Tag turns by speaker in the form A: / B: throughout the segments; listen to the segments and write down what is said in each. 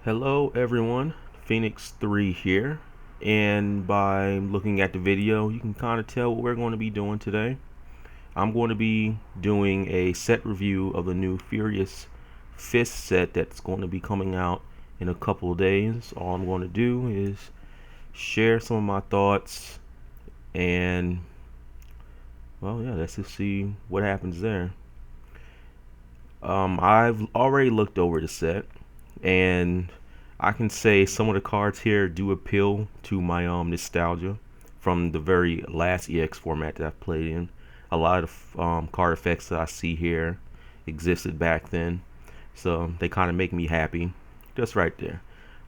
A: Hello everyone, Phoenix 3 here, and by looking at the video you can kind of tell what we're going to be doing today. I'm going to be doing a set review of the new Furious Fist set that's going to be coming out in a couple of days. All I'm going to do is share some of my thoughts and, well, yeah, let's just see what happens there. I've already looked over the set, and I can say some of the cards here do appeal to my nostalgia from the very last EX format that I've played in. A lot of card effects that I see here existed back then, so they kind of make me happy. Just right there.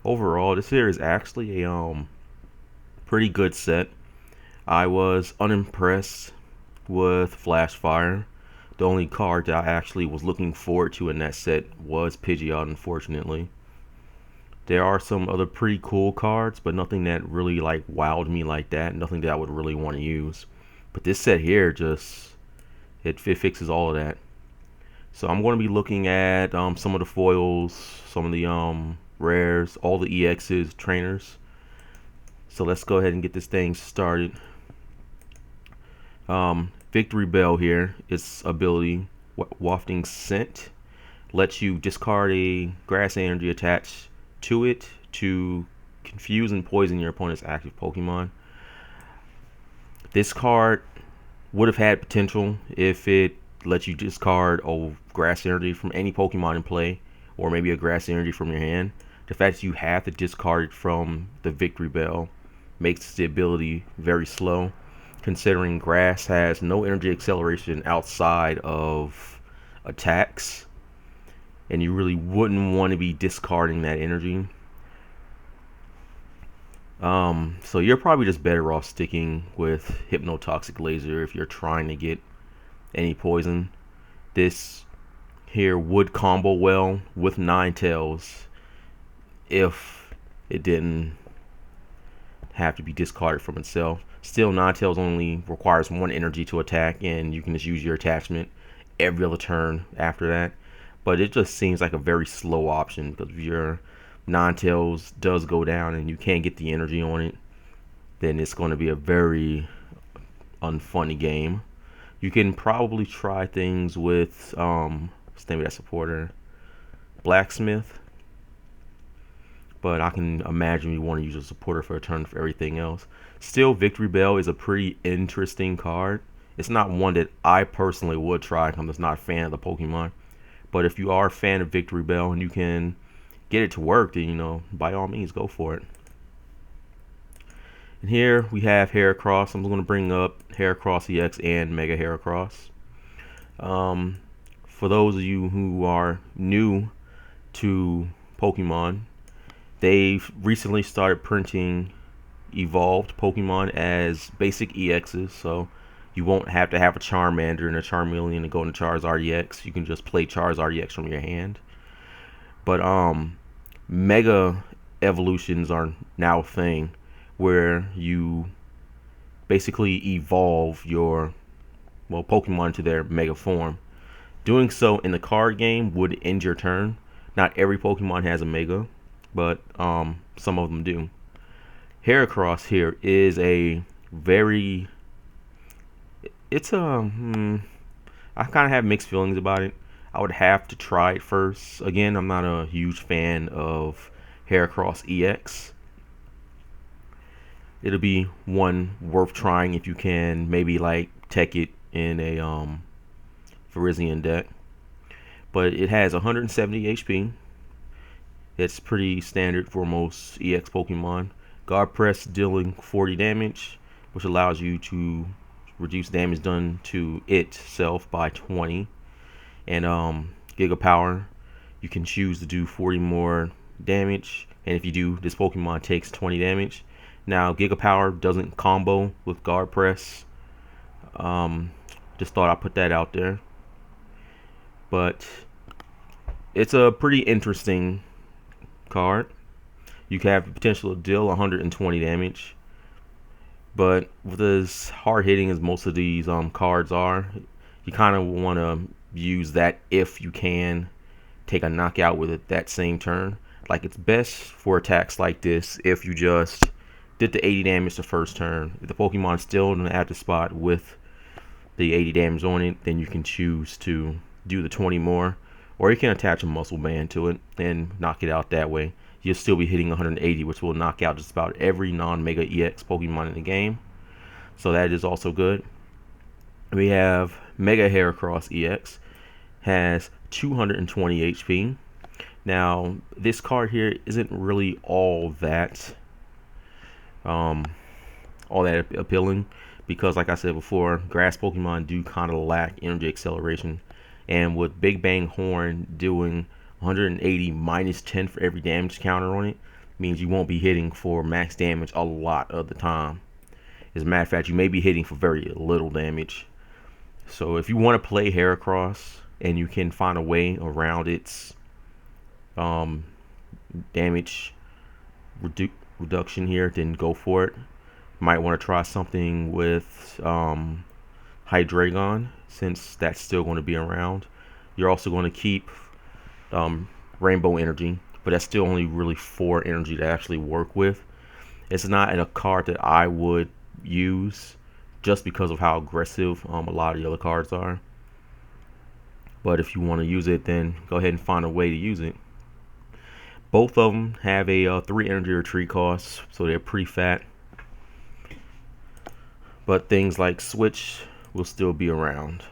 A: Overall, this here is actually a pretty good set. I was unimpressed with Flashfire. The only card that I actually was looking forward to in that set was Pidgeot, unfortunately. There are some other pretty cool cards, but nothing that really like wowed me like that. Nothing that I would really want to use. But this set here just it fixes all of that. So I'm going to be looking at some of the foils, some of the rares, all the EXs, trainers. So let's go ahead and get this thing started. Victreebel here, its ability, Wafting Scent, lets you discard a grass energy attached to it to confuse and poison your opponent's active Pokemon. This card would have had potential if it lets you discard a grass energy from any Pokemon in play, or maybe a grass energy from your hand. The fact that you have to discard it from the Victreebel makes the ability very slow, considering grass has no energy acceleration outside of attacks, and you really wouldn't want to be discarding that energy. So you're probably just better off sticking with Hypnotoxic Laser if you're trying to get any poison. This here would combo well with Ninetales if it didn't have to be discarded from itself. Still, Ninetales only requires one energy to attack, and you can just use your attachment every other turn after that. But it just seems like a very slow option, because if your Ninetales does go down and you can't get the energy on it, then it's going to be a very unfunny game. You can probably try things with what's the name of that supporter, Blacksmith, but I can imagine you want to use a supporter for a turn for everything else. Still, Victreebel is a pretty interesting card. It's not one that I personally would try because I'm just not a fan of the Pokemon. But if you are a fan of Victreebel and you can get it to work, then by all means go for it. And here we have Heracross. I'm going to bring up Heracross EX and Mega Heracross. For those of you who are new to Pokemon, they've recently started printing evolved Pokemon as basic EXs, so you won't have to have a Charmander and a Charmeleon to go into Charizard EX. You can just play Charizard EX from your hand. But Mega evolutions are now a thing, where you basically evolve your Pokemon to their Mega form. Doing so in the card game would end your turn. Not every Pokemon has a Mega, but some of them do. Heracross here is a very it's a I kind of have mixed feelings about it. I would have to try it first. Again, I'm not a huge fan of Heracross EX. It'll be one worth trying if you can maybe like tech it in a Virizion deck. But it has 170 HP. It's pretty standard for most EX Pokemon. Guard Press dealing 40 damage, which allows you to reduce damage done to itself by 20. And Giga Power, you can choose to do 40 more damage, and if you do, this Pokemon takes 20 damage. Now, Giga Power doesn't combo with Guard Press. Just thought I'd put that out there. But it's a pretty interesting card. You can have the potential to deal 120 damage, but with as hard hitting as most of these cards are, you kind of want to use that if you can take a knockout with it that same turn. Like, it's best for attacks like this if you just did the 80 damage the first turn. If the Pokemon's still in the active spot with the 80 damage on it, then you can choose to do the 20 more, or you can attach a muscle band to it and knock it out that way. You'll still be hitting 180, which will knock out just about every non-Mega EX Pokemon in the game. So that is also good. We have Mega Heracross EX, has 220 HP. Now, this card here isn't really all that appealing, because like I said before, grass Pokemon do kind of lack energy acceleration, and with Big Bang Horn doing 180 minus 10 for every damage counter on it, means you won't be hitting for max damage a lot of the time. As a matter of fact, you may be hitting for very little damage. So if you want to play Heracross and you can find a way around its damage reduction here, then go for it. Might want to try something with Hydreigon, since that's still going to be around. You're also going to keep Rainbow Energy, but that's still only really 4 energy to actually work with. It's not a card that I would use just because of how aggressive a lot of the other cards are. But if you want to use it, then go ahead and find a way to use it. Both of them have a 3 energy retreat cost, so they're pretty fat. But things like Switch will still be around.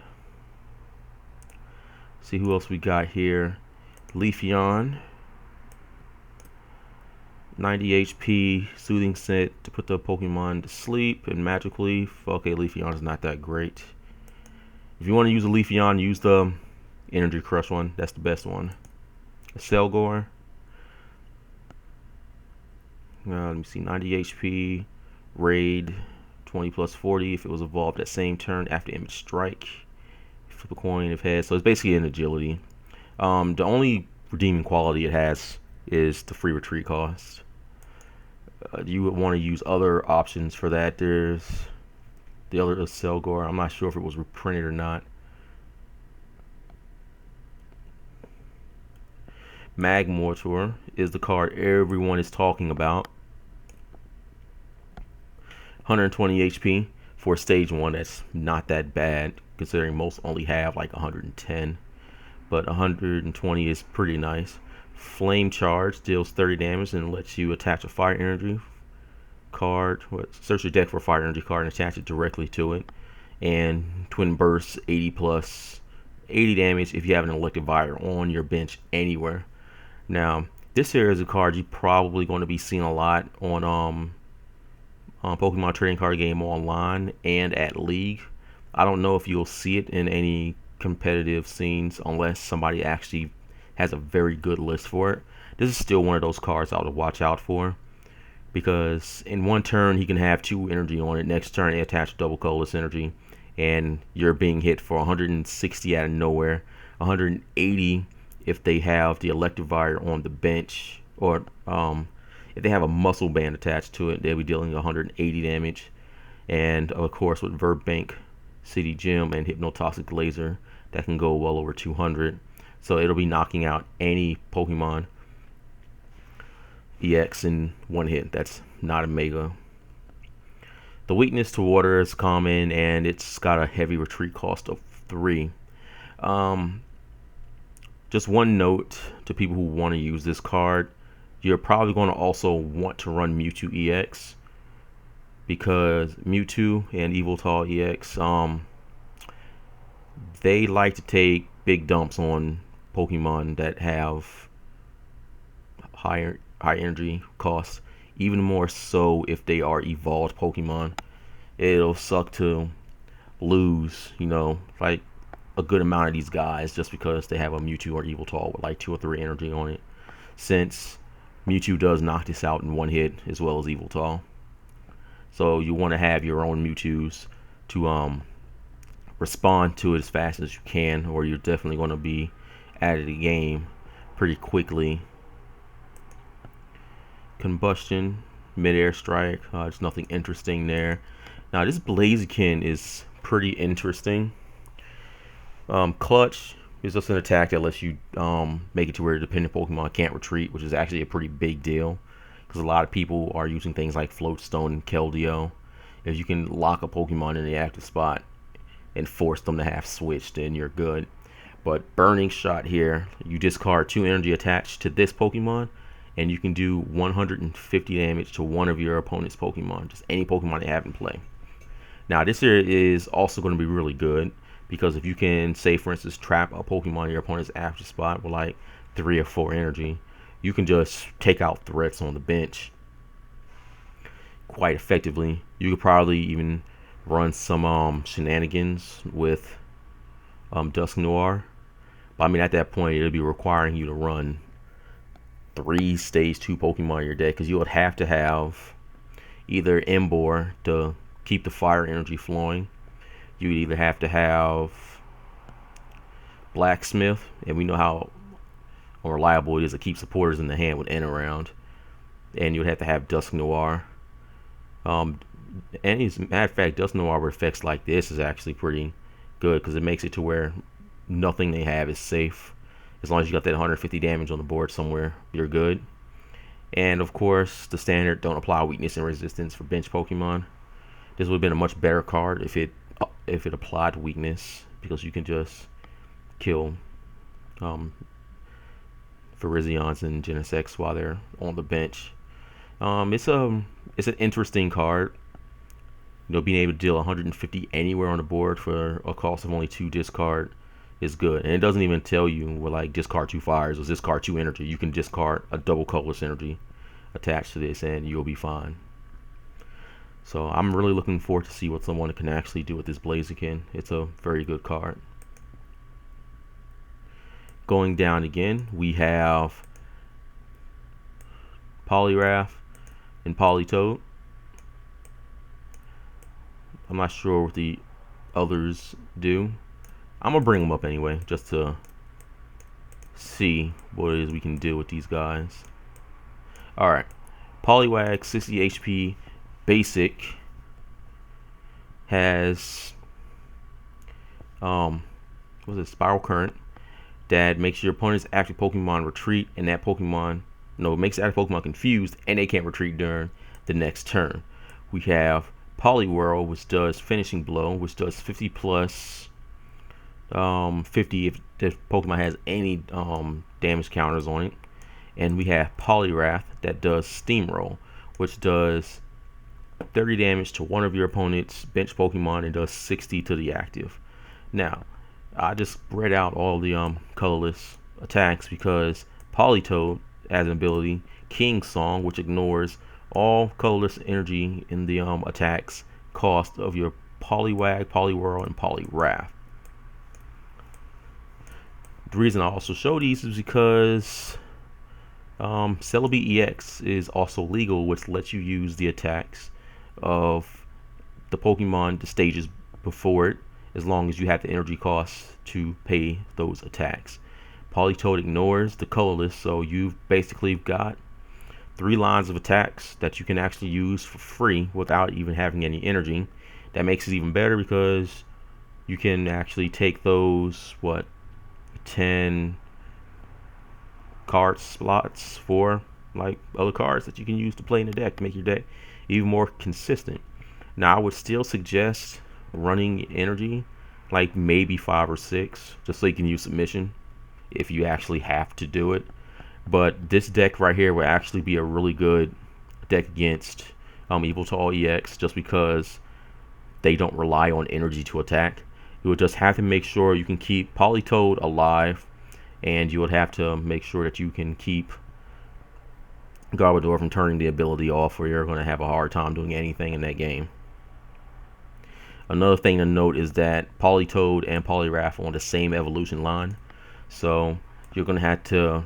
A: See who else we got here. Leafeon, 90 HP, Soothing Scent to put the Pokemon to sleep, and Magic Leaf. Okay, Leafeon is not that great. If you want to use a Leafeon, use the Energy Crush one. That's the best one. Selgor. Let me see, 90 HP, Raid, 20 plus 40 if it was evolved that same turn after Image Strike. Flip a coin if heads. So it's basically an agility. The only redeeming quality it has is the free retreat cost. You would want to use other options for that. There's the other Selgor. I'm not sure if it was reprinted or not. Magmortar is the card everyone is talking about. 120 HP for stage 1. That's not that bad, considering most only have like 110. But 120 is pretty nice. Flame Charge deals 30 damage and lets you attach a fire energy card. Search your deck for a fire energy card and attach it directly to it. And Twin Burst, 80 plus 80 damage if you have an Electivire on your bench anywhere. Now, this here is a card you're probably going to be seeing a lot on Pokemon Trading Card Game Online and at League. I don't know if you'll see it in any competitive scenes unless somebody actually has a very good list for it. This is still one of those cards I would watch out for, because in one turn he can have 2 energy on it, next turn they attach double colorless energy, and you're being hit for 160 out of nowhere, 180 if they have the Electivire on the bench, or if they have a muscle band attached to it, they'll be dealing 180 damage. And of course with Verbank, City Gym, and Hypnotoxic Laser, that can go well over 200. So it'll be knocking out any Pokemon EX in one hit. That's not a Mega. The weakness to water is common, and it's got a heavy retreat cost of 3. Just one note to people who want to use this card: you're probably going to also want to run Mewtwo EX, because Mewtwo and Yveltal EX, they like to take big dumps on Pokemon that have high energy costs. Even more so if they are evolved Pokemon. It'll suck to lose, like a good amount of these guys just because they have a Mewtwo or Yveltal with like 2 or 3 energy on it, since Mewtwo does knock this out in one hit as well as Yveltal. So you want to have your own Mewtwo's to respond to it as fast as you can, or you're definitely going to be out of the game pretty quickly. Combustion, Mid-Air Strike, there's nothing interesting there. Now this Blaziken is pretty interesting. Clutch, It's just an attack that lets you make it to where the dependent Pokemon can't retreat, which is actually a pretty big deal because a lot of people are using things like Floatstone and Keldeo. If you can lock a Pokemon in the active spot and force them to have switch, then you're good. But Burning Shot here, you discard 2 energy attached to this Pokemon, and you can do 150 damage to one of your opponent's Pokemon, just any Pokemon they have in play. Now, this here is also going to be really good because if you can, say, for instance, trap a Pokemon in your opponent's active spot with like 3 or 4 energy, you can just take out threats on the bench quite effectively. You could probably even run some shenanigans with Dusknoir. But I mean, at that point, it'll be requiring you to run 3 Stage 2 Pokemon in your deck because you would have to have either Emboar to keep the fire energy flowing. You would either have to have Blacksmith, and we know how unreliable it is to keep supporters in the hand with N around. And you would have to have Dusknoir. And as a matter of fact, Dusknoir with effects like this is actually pretty good because it makes it to where nothing they have is safe. As long as you got that 150 damage on the board somewhere, you're good. And of course, the standard don't apply weakness and resistance for bench Pokemon. This would have been a much better card if it applied weakness because you can just kill Virizions and Genesects while they're on the bench. It's an interesting card. You know, being able to deal 150 anywhere on the board for a cost of only 2 discard is good. And it doesn't even tell you, well, like, discard 2 fires or discard 2 energy. You can discard a double colorless energy attached to this and you'll be fine. So I'm really looking forward to see what someone can actually do with this Blaziken. It's a very good card. Going down again, we have Poliwrath and Politoed. I'm not sure what the others do. I'm gonna bring them up anyway, just to see what it is we can do with these guys. Alright, Poliwag, 60 HP, basic, has what's it, Spiral Current, that makes your opponent's active Pokemon retreat, and that Pokemon, no, it makes the active Pokemon confused, and they can't retreat during the next turn. We have Poliwhirl, which does Finishing Blow, which does 50 plus 50 if the Pokemon has any damage counters on it. And we have Poliwrath that does Steamroll, which does 30 damage to one of your opponent's bench Pokemon and does 60 to the active. Now, I just spread out all the colorless attacks because Politoed has an ability, King Song, which ignores all colorless energy in the attacks cost of your Poliwag, Poliwhirl, and Poliwrath. The reason I also show these is because Celebi EX is also legal, which lets you use the attacks of the Pokemon, the stages before it, as long as you have the energy costs to pay those attacks. Politoed ignores the colorless, so you've basically got 3 lines of attacks that you can actually use for free without even having any energy. That makes it even better because you can actually take those 10 card slots for like other cards that you can use to play in the deck to make your deck even more consistent. Now, I would still suggest running energy like maybe 5 or 6 just so you can use submission if you actually have to do it. But this deck right here will actually be a really good deck against Yveltal EX just because they don't rely on energy to attack. You would just have to make sure you can keep Politoed alive, and you would have to make sure that you can keep Garbodor from turning the ability off, or you're going to have a hard time doing anything in that game. Another thing to note is that Politoed and Poliwrath are on the same evolution line, so you're going to have to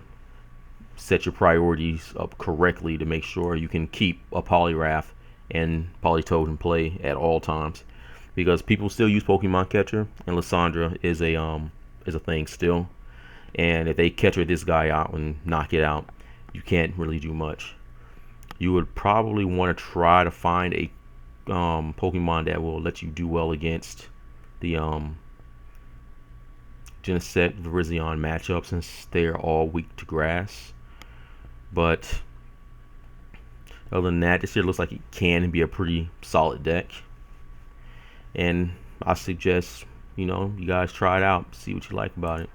A: set your priorities up correctly to make sure you can keep a Poliwrath and Politoed in play at all times, because people still use Pokemon Catcher, and Lysandra is a thing still. And if they catcher this guy out and knock it out, you can't really do much. You would probably want to try to find a Pokemon that will let you do well against the Genesect Virizion matchup since they are all weak to grass. But other than that, this year looks like it can be a pretty solid deck. And I suggest, you guys try it out, see what you like about it.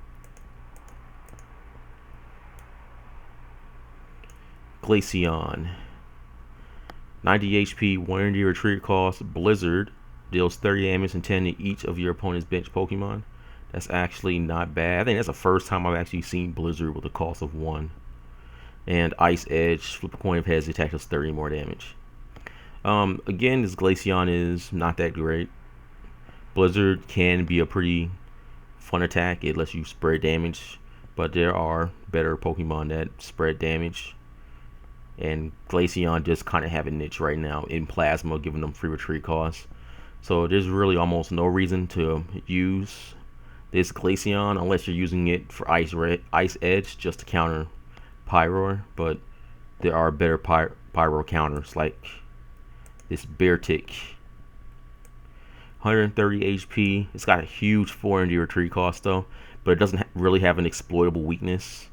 A: Glaceon. 90 HP, 1 energy retreat cost, Blizzard. Deals 30 damage and 10 to each of your opponent's bench Pokemon. That's actually not bad. I think that's the first time I've actually seen Blizzard with a cost of 1. And Ice Edge, flip a coin of heads, the attack does 30 more damage. Again, this Glaceon is not that great. Blizzard can be a pretty fun attack. It lets you spread damage, but there are better Pokemon that spread damage. And Glaceon just kind of have a niche right now in Plasma, giving them free retreat costs. So there's really almost no reason to use this Glaceon unless you're using it for Ice Edge just to counter Pyroar. But there are better Pyro counters like this Beartic. 130 HP. It's got a huge 4 energy retreat cost though, but it doesn't really have an exploitable weakness.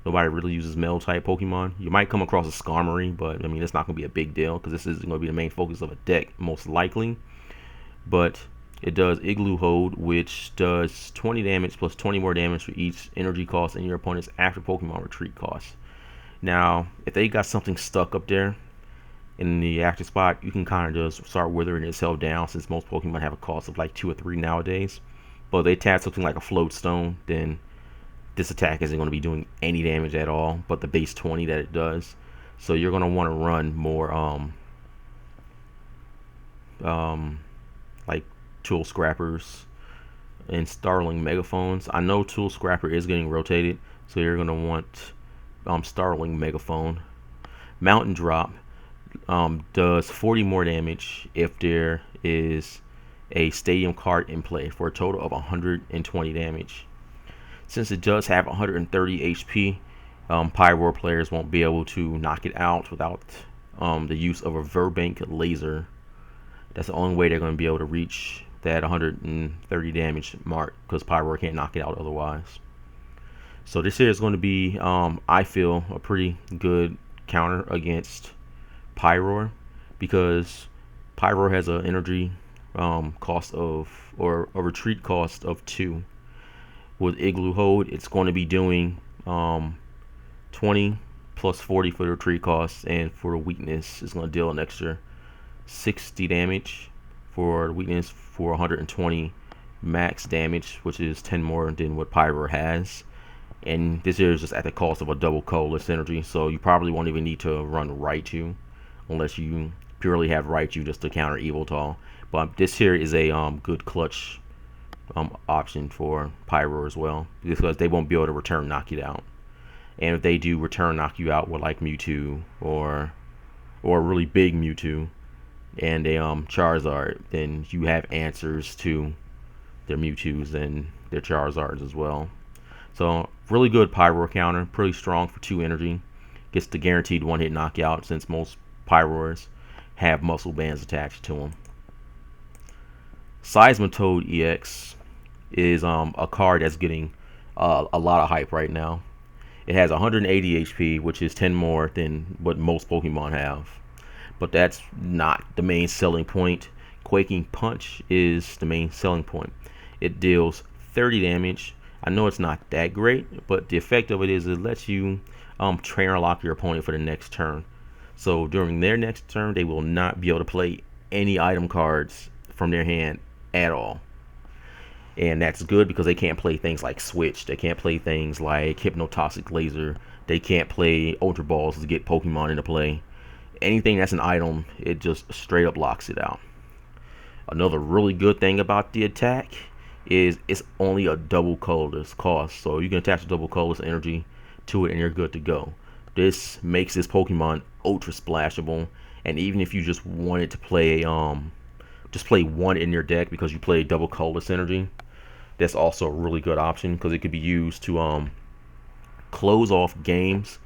A: Nobody really uses Metal type Pokemon. You might come across a Skarmory, but I mean it's not going to be a big deal because this isn't going to be the main focus of a deck most likely. But it does Igloo Hold, which does 20 damage plus 20 more damage for each energy cost in your opponent's after Pokemon retreat cost. Now, if they got something stuck up there in the active spot, you can kind of just start withering itself down since most Pokemon have a cost of like 2 or 3 nowadays. But if they tap something like a Float Stone, then this attack isn't going to be doing any damage at all, but the base 20 that it does. So you're going to want to run more like Tool Scrappers and Starling Megaphones. I know Tool Scrapper is getting rotated, so you're going to want Starling Megaphone. Mountain Drop does 40 more damage if there is a Stadium card in play for a total of 120 damage. Since it does have 130 HP, Pyroar players won't be able to knock it out without the use of a Virbank Laser. That's the only way they're going to be able to reach that 130 damage mark because Pyroar can't knock it out otherwise. So this here is going to be, I feel, a pretty good counter against Pyroar because Pyroar has an energy cost of, or a retreat cost of 2. With Igloo Hold, it's going to be doing 20 plus 40 for the retreat cost, and for the weakness, it's going to deal an extra 60 damage for the weakness for 120 max damage, which is 10 more than what Pyroar has. And this here is just at the cost of a double colorless energy, so you probably won't even need to run Raichu unless you purely have Raichu just to counter Yveltal. But this here is a good clutch option for Pyroar as well, because they won't be able to return knock you out. And if they do return knock you out with like Mewtwo or a really big Mewtwo and a Charizard, then you have answers to their Mewtwo's and their Charizards as well. So really good Pyroar counter, pretty strong for 2 energy. Gets the guaranteed 1-hit knockout since most Pyroars have muscle bands attached to them. Seismitoad EX is a card that's getting a lot of hype right now. It has 180 HP, which is 10 more than what most Pokemon have. But that's not the main selling point. Quaking Punch is the main selling point. It deals 30 damage. I know it's not that great, but the effect of it is it lets you trainer lock your opponent for the next turn. So during their next turn, they will not be able to play any item cards from their hand at all. And that's good because they can't play things like Switch. They can't play things like Hypnotoxic Laser. They can't play Ultra Balls to get Pokemon into play. Anything that's an item, it just straight up locks it out. Another really good thing about the attack is it's only a double colorless cost. So you can attach a double colorless energy to it and you're good to go. This makes this Pokemon ultra splashable. And even if you just wanted to play just play 1 in your deck because you play double colorless energy, that's also a really good option because it could be used to close off games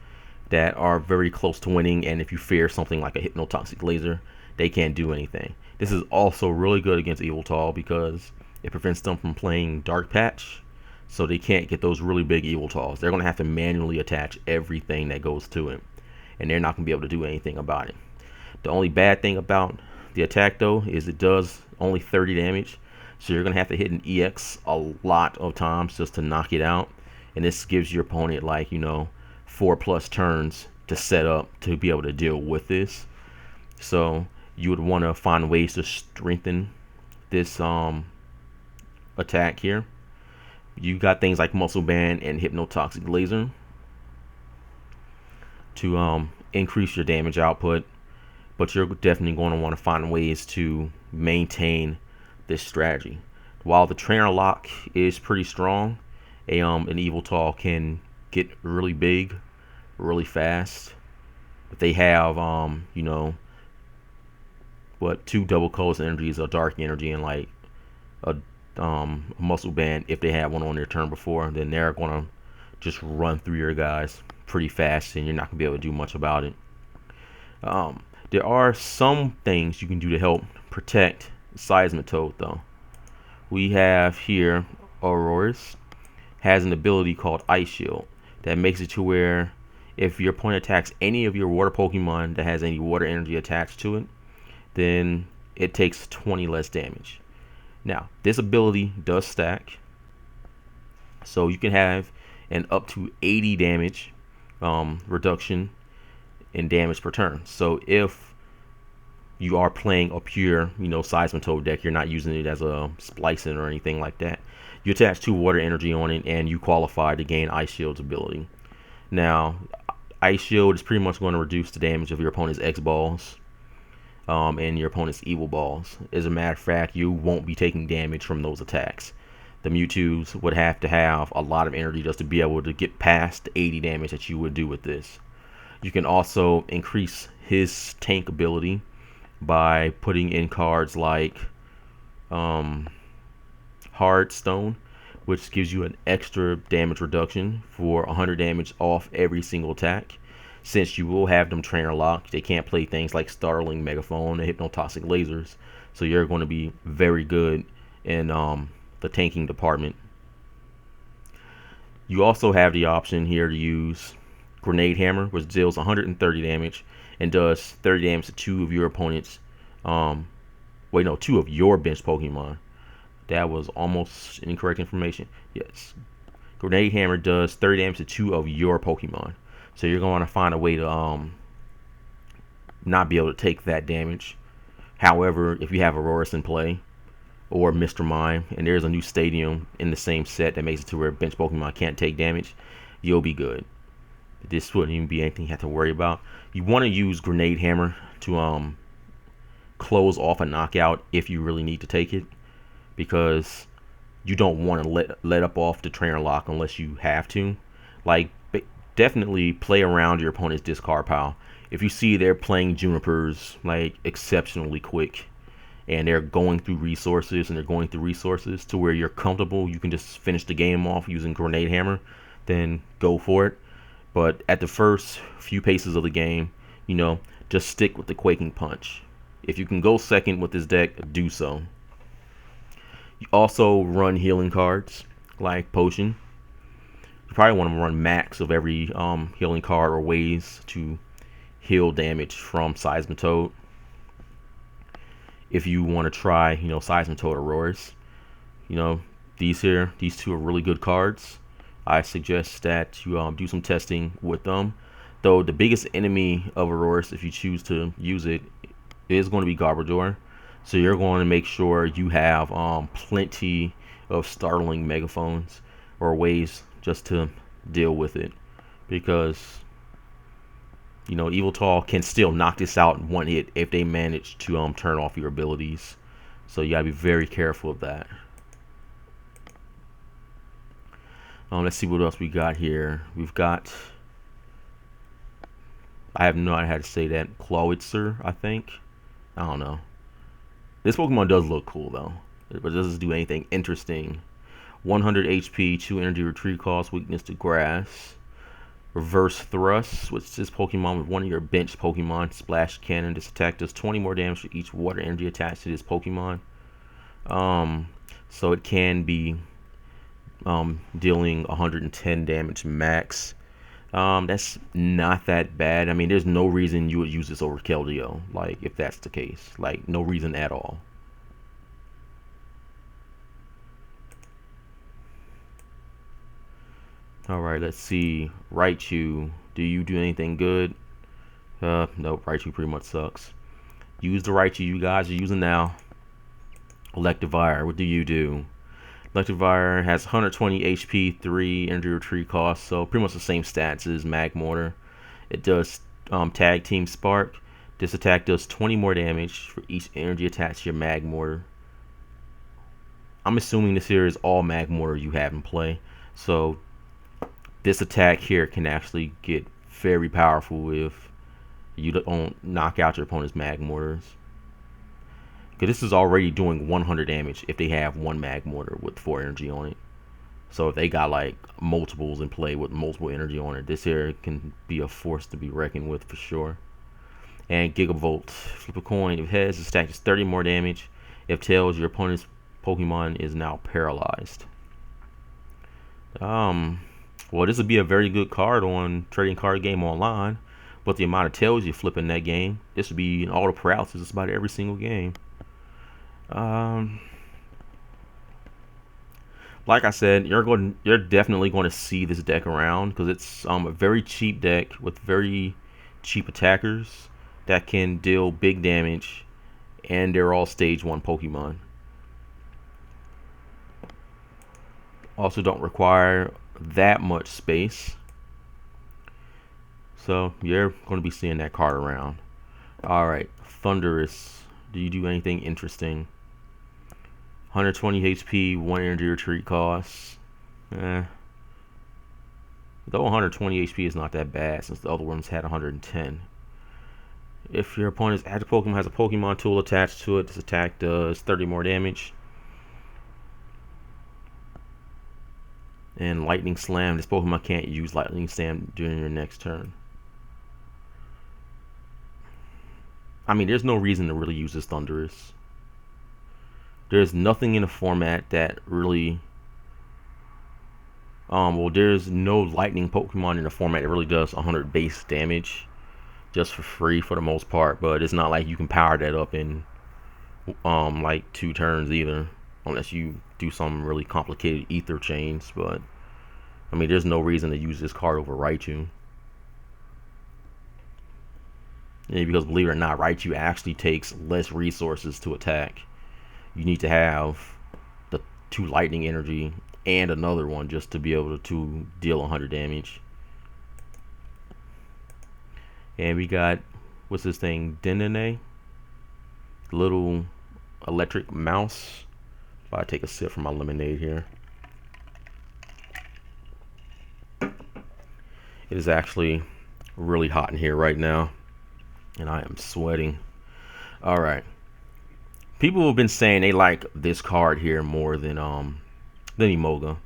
A: that are very close to winning, and if you fear something like a Hypnotoxic Laser, they can't do anything. This is also really good against Yveltal because it prevents them from playing Dark Patch, so they can't get those really big Evoltalls. They're going to have to manually attach everything that goes to it, and they're not going to be able to do anything about it. The only bad thing about the attack, though, is it does only 30 damage, so you're going to have to hit an EX a lot of times just to knock it out, and this gives your opponent, like, 4+ turns to set up to be able to deal with this. So you would want to find ways to strengthen this attack here. You got things like Muscle Band and Hypnotoxic Laser to increase your damage output, but you're definitely going to want to find ways to maintain this strategy. While the Trainer Lock is pretty strong, an Yveltal can get really big really fast. If they have two double colors energies, a dark energy, and like a Muscle Band, if they had one on their turn before, then they're going to just run through your guys pretty fast, and you're not going to be able to do much about it. There are some things you can do to help protect Seismitoad, though. We have here Aurorus has an ability called Ice Shield that makes it to where if your opponent attacks any of your water Pokemon that has any water energy attached to it, then it takes 20 less damage. Now, this ability does stack, so you can have an up to 80 damage reduction in damage per turn. So if you are playing a pure, Seismitoad deck, you're not using it as a splicing or anything like that, you attach 2 water energy on it and you qualify to gain Ice Shield's ability. Now, Ice Shield is pretty much going to reduce the damage of your opponent's X-Balls and your opponent's Eviballs. As a matter of fact, you won't be taking damage from those attacks. The Mewtwo's would have to have a lot of energy just to be able to get past the 80 damage that you would do with this. You can also increase his tank ability by putting in cards like Hard Stone, which gives you an extra damage reduction for 100 damage off every single attack. Since you will have them Trainer Locked, they can't play things like Startling Megaphone and Hypnotoxic Lasers, so you're going to be very good in the tanking department. You also have the option here to use Grenade Hammer, which deals 130 damage and does 30 damage to 2 of your opponent's 2 of your bench Pokemon. That was almost incorrect information. Yes, Grenade Hammer does 30 damage to 2 of your Pokemon. So you're going to find a way to not be able to take that damage. However, if you have Aurorus in play or Mr. Mime, and there's a new stadium in the same set that makes it to where bench Pokemon can't take damage, you'll be good. This wouldn't even be anything you have to worry about. You want to use Grenade Hammer to close off a knockout if you really need to take it, because you don't want to let up off the Trainer Lock unless you have to. Like, definitely play around your opponent's discard pile. If you see they're playing Junipers like exceptionally quick and they're going through resources to where you're comfortable, you can just finish the game off using Grenade Hammer, then go for it. But at the first few paces of the game, just stick with the Quaking Punch. If you can go second with this deck, do so. You also run healing cards like Potion. You probably want to run max of every healing card or ways to heal damage from Seismitoad. If you want to try, Seismitoad Aurorus, these two are really good cards. I suggest that you do some testing with them. Though the biggest enemy of Aurorus, if you choose to use it, is going to be Garbodor. So you're going to make sure you have plenty of Startling Megaphones or ways just to deal with it, because Yveltal can still knock this out in one hit if they manage to turn off your abilities. So you gotta be very careful of that. Let's see what else we got here. We've got, I have no idea how to say that, Clawitzer, I think. I don't know. This Pokemon does look cool though, but it doesn't do anything interesting. 100 HP, 2 energy retreat cost, weakness to grass. Reverse Thrust, which this Pokemon with one of your bench Pokemon. Splash Cannon, this attack does 20 more damage for each water energy attached to this Pokemon. So it can be dealing 110 damage max. That's not that bad. I mean, there's no reason you would use this over Keldeo, like, if that's the case. Like, no reason at all. Alright, let's see. Raichu, do you do anything good? Nope, Raichu pretty much sucks. Use the Raichu you guys are using now. Electivire, what do you do? Electivire has 120 HP, 3 energy retreat cost, so pretty much the same stats as Magmortar. It does Tag Team Spark. This attack does 20 more damage for each energy attached to your Magmortar. I'm assuming this here is all Magmortar you have in play, so this attack here can actually get very powerful if you don't knock out your opponent's Magmortars. Because this is already doing 100 damage if they have one Magmortar with 4 energy on it. So if they got like multiples in play with multiple energy on it, this here can be a force to be reckoned with for sure. And Gigavolt, flip a coin. If heads, this attack is 30 more damage. If tails, your opponent's Pokemon is now paralyzed. Well, this would be a very good card on Trading Card Game Online. But the amount of tails you flip in that game, this would be an auto paralysis just about every single game. Like I said, you're definitely going to see this deck around because it's a very cheap deck with very cheap attackers that can deal big damage, and they're all stage 1 Pokemon. Also don't require that much space. So you're going to be seeing that card around. Alright, Thundurus. Do you do anything interesting? 120 HP, 1 energy retreat costs. Though 120 HP is not that bad since the other ones had 110. If your opponent's active Pokemon has a Pokemon tool attached to it, this attack does 30 more damage. And Lightning Slam. This Pokemon can't use Lightning Slam during your next turn. I mean, there's no reason to really use this Thundurus. There's nothing in the format that really... well, there's no Lightning Pokemon in the format that really does 100 base damage. Just for free for the most part. But it's not like you can power that up in like 2 turns either. Unless you do some really complicated ether chains. But I mean, there's no reason to use this card over Raichu. Yeah, because believe it or not, Raichu actually takes less resources to attack. You need to have the 2 lightning energy and another one just to be able to deal 100 damage. And we got, what's this thing, Dedenne? Little electric mouse. If I take a sip from my lemonade here. It is actually really hot in here right now. And I am sweating. Alright. People have been saying they like this card here more than Emolga.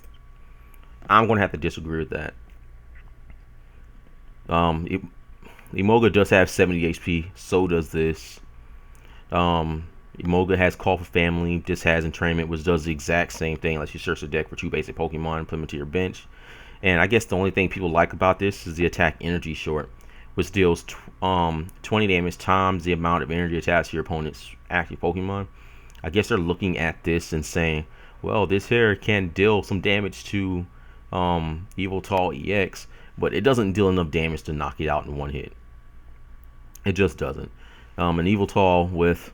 A: I'm going to have to disagree with that. Emolga does have 70 HP. So does this. Emolga has Call for Family. This has Entrainment, which does the exact same thing. Like you search the deck for 2 basic Pokemon, put them into your bench. And I guess the only thing people like about this is the attack energy short, which deals 20 damage times the amount of energy attached to your opponent's active Pokemon. I guess they're looking at this and saying, well, this here can deal some damage to Yveltal EX, but it doesn't deal enough damage to knock it out in 1 hit. It just doesn't. An Yveltal with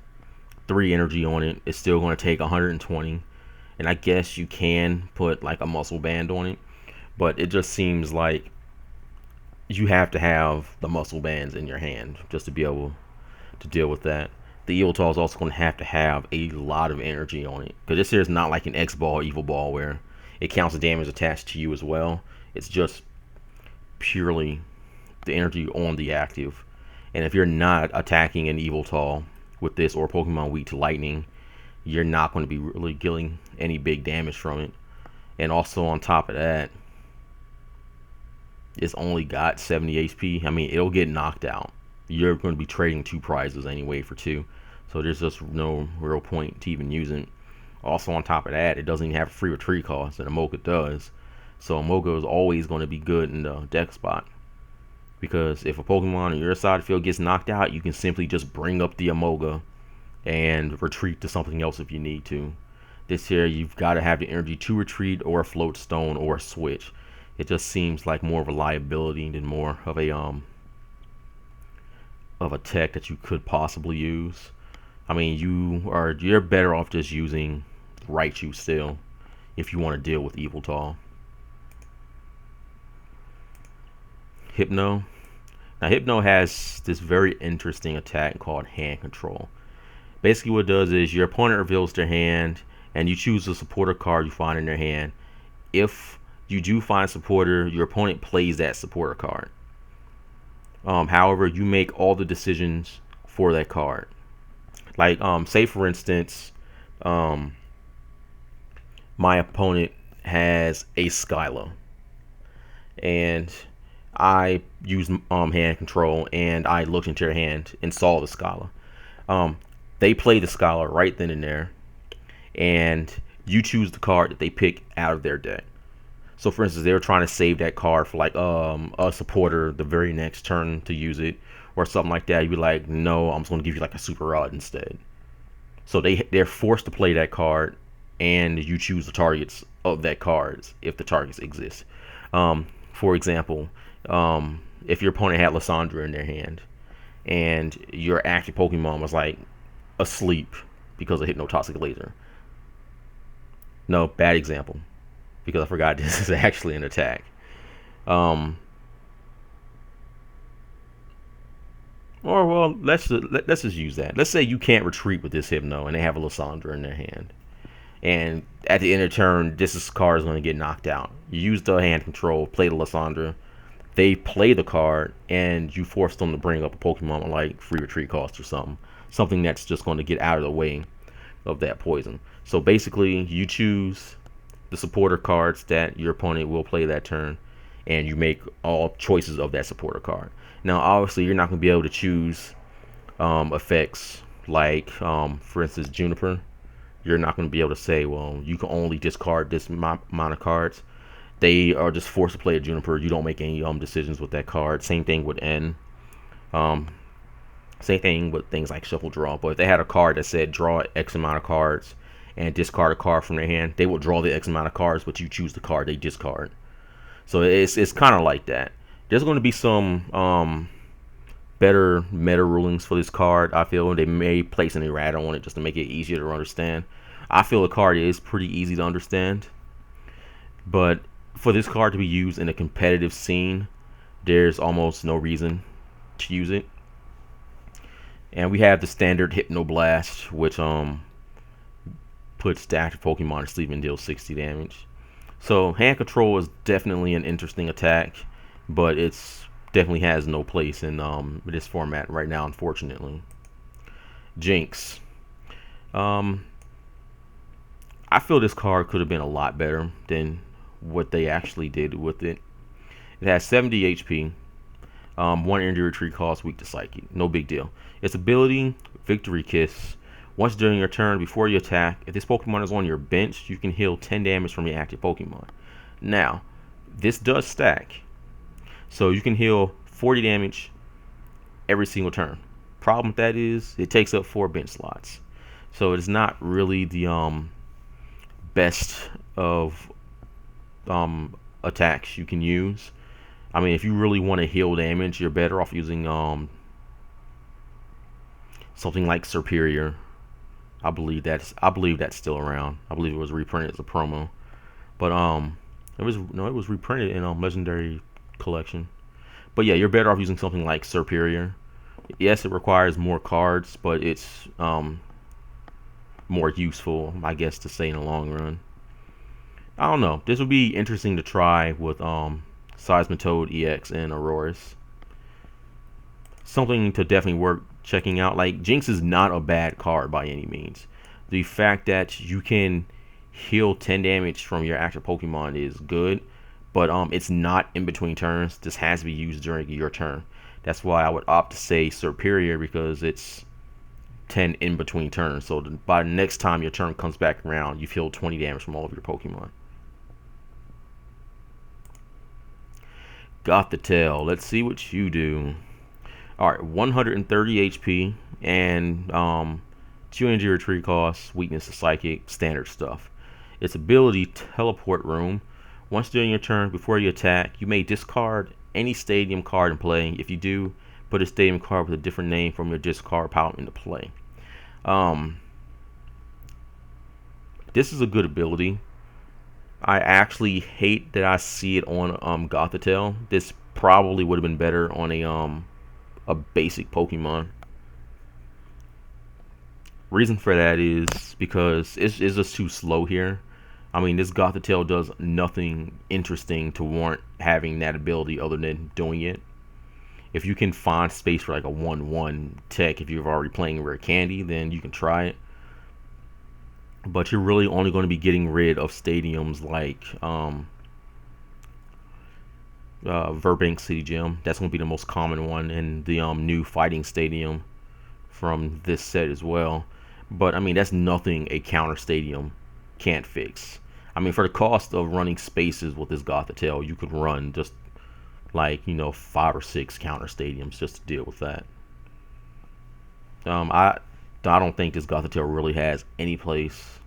A: 3 energy on it is still going to take 120, and I guess you can put like a muscle band on it, but it just seems like you have to have the muscle bands in your hand just to be able to deal with that. The Yveltal is also going to have a lot of energy on it, because this here is not like an X-Ball or Evil Ball where it counts the damage attached to you as well. It's just purely the energy on the active. And if you're not attacking an Yveltal with this or Pokemon weak to lightning, you're not going to be really dealing any big damage from it. And also on top of that, it's only got 70 HP. I mean, it'll get knocked out. You're going to be trading 2 prizes anyway for 2. So there's just no real point to even using it. Also, on top of that, it doesn't even have a free retreat cost, and Amoga does. So Amoga is always going to be good in the deck spot. Because if a Pokemon on your side of the field gets knocked out, you can simply just bring up the Amoga and retreat to something else if you need to. This here, you've got to have the energy to retreat or a float stone or a switch. It just seems like more of a liability than more of a tech that you could possibly use. I mean, you're better off just using Raichu still if you want to deal with Yveltal. Hypno. Now, Hypno has this very interesting attack called Hand Control. Basically, what it does is your opponent reveals their hand, and you choose a supporter card you find in their hand. If you do find a supporter, your opponent plays that supporter card. However, you make all the decisions for that card. Like, say for instance, my opponent has a Skyla, and I use hand control, and I looked into their hand and saw the Skyla. They play the Skyla right then and there, and you choose the card that they pick out of their deck. So, for instance, they were trying to save that card for like a supporter the very next turn to use it, or something like that. You'd be like, no, I'm just going to give you like a Super Rod instead. So they're forced to play that card, and you choose the targets of that card if the targets exist. For example, if your opponent had Lysandra in their hand, and your active Pokemon was like asleep because of Hypnotoxic Laser. No, bad example, because I forgot this is actually an attack. Or well, let's just use that. Let's say you can't retreat with this Hypno, and they have a Lysandra in their hand, and at the end of turn, this card is going to get knocked out. You use the hand control, play the Lysandra. They play the card, and you force them to bring up a Pokemon like free retreat cost or something that's just going to get out of the way of that poison. So basically, you choose the supporter cards that your opponent will play that turn, and you make all choices of that supporter card. Now, obviously, you're not going to be able to choose effects like, for instance, Juniper. You're not going to be able to say, well, you can only discard this amount of cards. They are just forced to play a Juniper. You don't make any decisions with that card. Same thing with N. Same thing with things like Shuffle Draw. But if they had a card that said draw X amount of cards and discard a card from their hand, they will draw the X amount of cards, but you choose the card they discard. So it's kind of like that. There's going to be some better meta rulings for this card. I feel they may place an errata on it just to make it easier to understand. I feel the card is pretty easy to understand, but for this card to be used in a competitive scene, there's almost no reason to use it. And we have the standard Hypnoblast, which puts the active Pokemon to sleep and deals 60 damage. So hand control is definitely an interesting attack, but it's definitely has no place in this format right now, unfortunately. Jynx. I feel this card could have been a lot better than what they actually did with it. It has 70 HP, 1 energy retreat cost, weak to Psychic. No big deal. Its ability, Victory Kiss. Once during your turn, before you attack, if this Pokemon is on your bench, you can heal 10 damage from your active Pokemon. Now, this does stack. So you can heal 40 damage every single turn. Problem with that is, it takes up 4 bench slots. So it's not really the best of attacks you can use. I mean, if you really want to heal damage, you're better off using something like Superior. I believe that's still around. I believe it was reprinted as a promo, but it was reprinted in Legendary Collection. But yeah, you're better off using something like Superior. Yes, it requires more cards, but it's more useful, I guess, to say in the long run. I don't know. This would be interesting to try with Seismitoad EX and Aurorus. Something to definitely worth checking out. Like, Jynx is not a bad card by any means. The fact that you can heal 10 damage from your active Pokemon is good, but it's not in between turns. This has to be used during your turn. That's why I would opt to say Superior, because it's 10 in between turns. So by the next time your turn comes back around, you've healed 20 damage from all of your Pokemon. Gothitelle, let's see what you do. Alright, 130 HP and 2 energy retreat costs, weakness to psychic, standard stuff. Its ability, Teleport Room. Once during your turn, before you attack, you may discard any stadium card in play. If you do, put a stadium card with a different name from your discard pile into play. This is a good ability. I actually hate that I see it on Gothitelle. This probably would have been better on a basic Pokemon. Reason for that is because it's just too slow here. I mean, this Gothitelle does nothing interesting to warrant having that ability other than doing it. If you can find space for like a 1-1 tech, if you're already playing Rare Candy, then you can try it. But you're really only going to be getting rid of stadiums like Burbank City Gym. That's going to be the most common one, and the new fighting stadium from this set as well. But I mean, that's nothing a counter stadium can't fix. I mean, for the cost of running spaces with this Gothitelle, you could run just like, 5 or 6 counter stadiums just to deal with that. I don't think this Gothitelle really has any place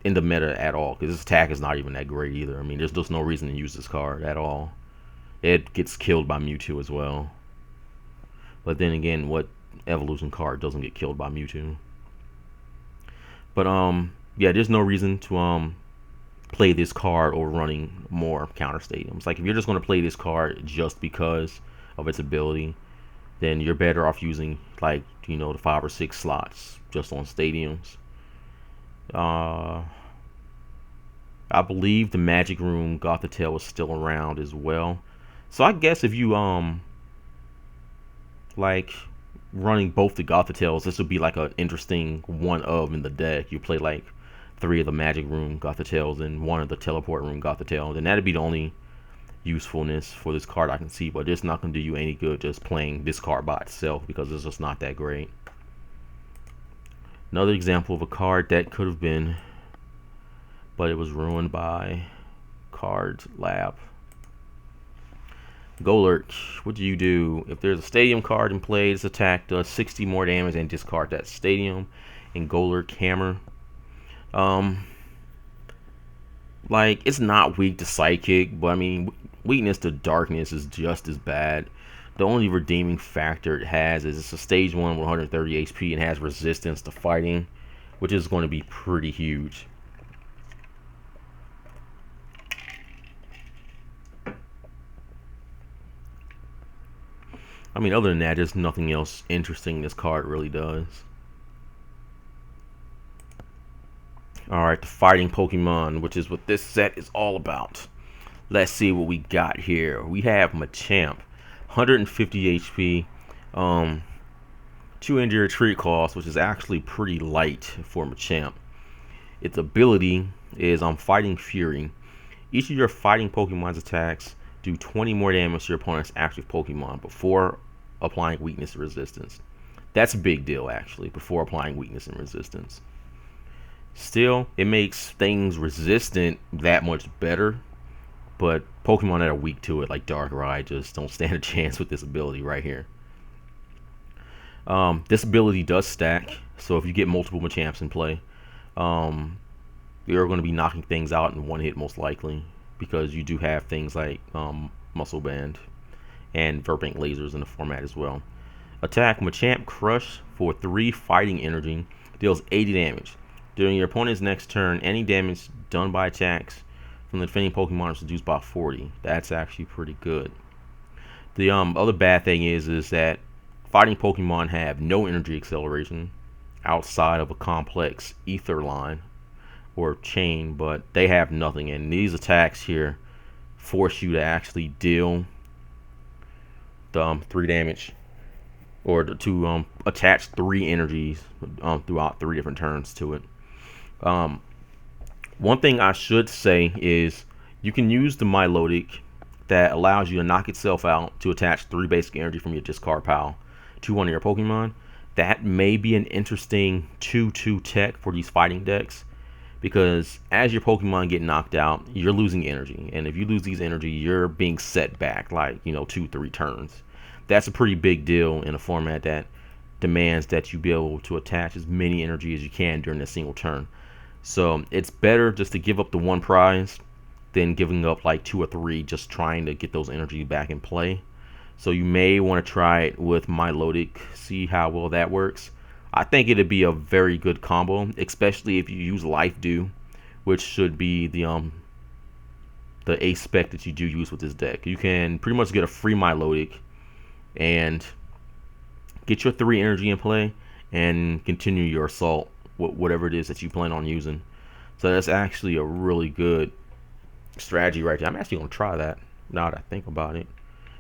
A: in the meta at all, because this attack is not even that great either. I mean, there's just no reason to use this card at all. It gets killed by Mewtwo as well. But then again, what evolution card doesn't get killed by Mewtwo? But yeah, there's no reason to play this card over running more counter stadiums. Like, if you're just going to play this card just because of its ability, then you're better off using, like, the 5 or 6 slots just on stadiums. I believe the Magic Room Gothitelle is still around as well. So I guess if you like running both the Gothitelles, this would be like an interesting one of in the deck. You play like 3 of the Magic Room Gothitelles and 1 of the Teleport Room Gothitelle. Then that'd be the only usefulness for this card I can see, but it's not going to do you any good just playing this card by itself, because it's just not that great. Another example of a card that could have been, but it was ruined by Card Lab. Golurk, what do you do? If there's a stadium card in play, this attack does 60 more damage and discard that stadium. And Golurk Hammer. Like, it's not weak to Psychic, but I mean, weakness to Darkness is just as bad. The only redeeming factor it has is it's a stage 1 with 130 HP and has resistance to fighting, which is going to be pretty huge. I mean, other than that, there's nothing else interesting this card really does. Alright, the fighting Pokemon, which is what this set is all about. Let's see what we got here. We have Machamp, 150 HP, 2 energy retreat cost, which is actually pretty light for Machamp. Its ability is Fighting Fury. Each of your fighting Pokemon's attacks do 20 more damage to your opponent's active Pokemon before applying weakness and resistance. That's a big deal, actually, before applying weakness and resistance. Still, it makes things resistant that much better, but Pokemon that are weak to it, like Darkrai, just don't stand a chance with this ability right here. This ability does stack, so if you get multiple Machamps in play, you're going to be knocking things out in one hit most likely, because you do have things like Muscle Band and Verbank lasers in the format as well. Attack Machamp Crush for 3 fighting energy, deals 80 damage. During your opponent's next turn, any damage done by attacks from the defending Pokemon is reduced by 40. That's actually pretty good. The other bad thing is that fighting Pokemon have no energy acceleration outside of a complex ether line or chain, but they have nothing, and these attacks here force you to actually deal the 3 damage, or to attach 3 energies throughout 3 different turns to it. One thing I should say is you can use the Milotic that allows you to knock itself out to attach 3 basic energy from your discard pile to one of your Pokemon. that may be an interesting 2-2 tech for these fighting decks, because as your Pokemon get knocked out, you're losing energy, and if you lose these energy, you're being set back like 2-3 turns. That's a pretty big deal in a format that demands that you be able to attach as many energy as you can during a single turn. So it's better just to give up the one prize than giving up like 2 or 3 just trying to get those energy back in play. So you may want to try it with Milotic, see how well that works. I think it'd be a very good combo, especially if you use Life Dew, which should be the ace spec that you do use with this deck. You can pretty much get a free Milotic and get your 3 energy in play and continue your assault with whatever it is that you plan on using. So that's actually a really good strategy right there. I'm actually gonna try that now that I think about it,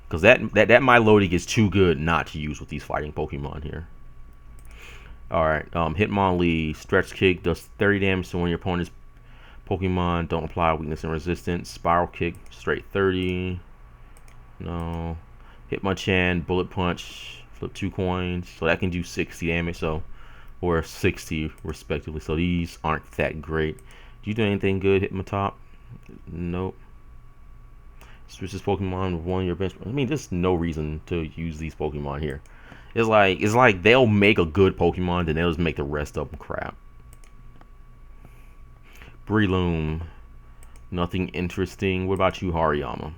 A: because that Milotic is too good not to use with these fighting Pokemon here. Alright, Hitmonlee, Stretch Kick does 30 damage to one of your opponent's Pokemon. Don't apply weakness and resistance. Spiral Kick, straight 30. No. Hitmonchan, Bullet Punch, flip 2 coins. So that can do 60 damage, so, or 60 respectively. So these aren't that great. Do you do anything good, Hitmontop? Nope. Switch this Pokemon with one of your bench. I mean, there's no reason to use these Pokemon here. It's like they'll make a good Pokemon, then they'll just make the rest of them crap. Breloom, nothing interesting. What about you, Hariyama?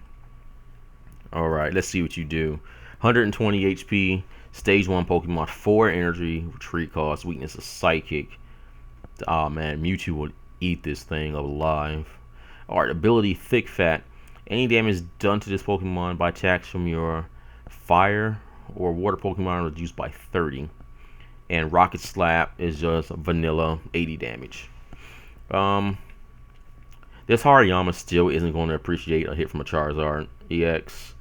A: Alright, let's see what you do. 120 HP, stage 1 Pokemon, 4 energy, retreat cost, weakness is Psychic. Oh man, Mewtwo will eat this thing alive. Alright, ability Thick Fat. Any damage done to this Pokemon by attacks from your fire or water Pokemon reduced by 30. And Rocket Slap is just vanilla 80 damage. This Hariyama still isn't going to appreciate a hit from a Charizard EX.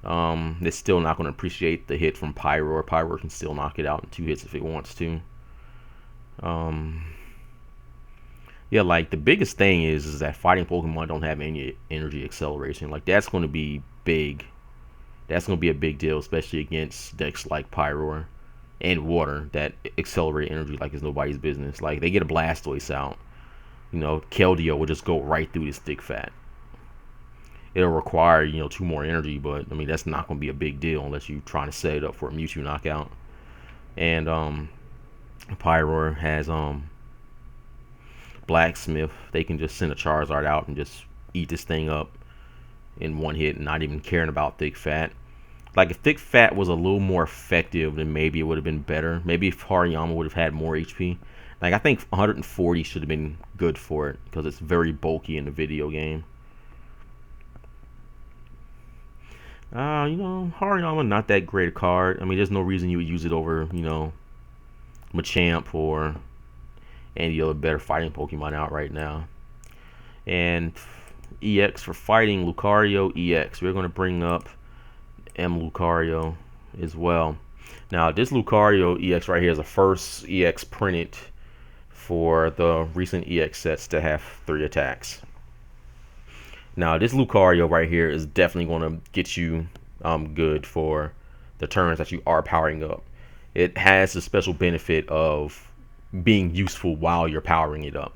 A: It's still not going to appreciate the hit from Pyro. Pyro can still knock it out in 2 hits if it wants to. Yeah, like the biggest thing is that fighting Pokemon don't have any energy acceleration. Like that's going to be big. That's going to be a big deal, especially against decks like Pyro and Water that accelerate energy like it's nobody's business. Like they get a Blastoise out, Keldeo will just go right through this Thick Fat. It'll require 2 more energy, but I mean that's not going to be a big deal unless you're trying to set it up for a Mewtwo knockout. And Pyro has Blacksmith. They can just send a Charizard out and just eat this thing up in 1 hit and not even caring about Thick Fat. Like if Thick Fat was a little more effective, then maybe it would have been better. Maybe if Hariyama would have had more HP. Like I think 140 should have been good for it because it's very bulky in the video game. Hariyama not that great a card. I mean, there's no reason you would use it over, Machamp or any other better fighting Pokemon out right now. And EX for fighting, Lucario EX. We're going to bring up M Lucario as well. Now, this Lucario EX right here is the first EX printed for the recent EX sets to have 3 attacks. Now, this Lucario right here is definitely going to get you good for the turns that you are powering up. It has the special benefit of being useful while you're powering it up.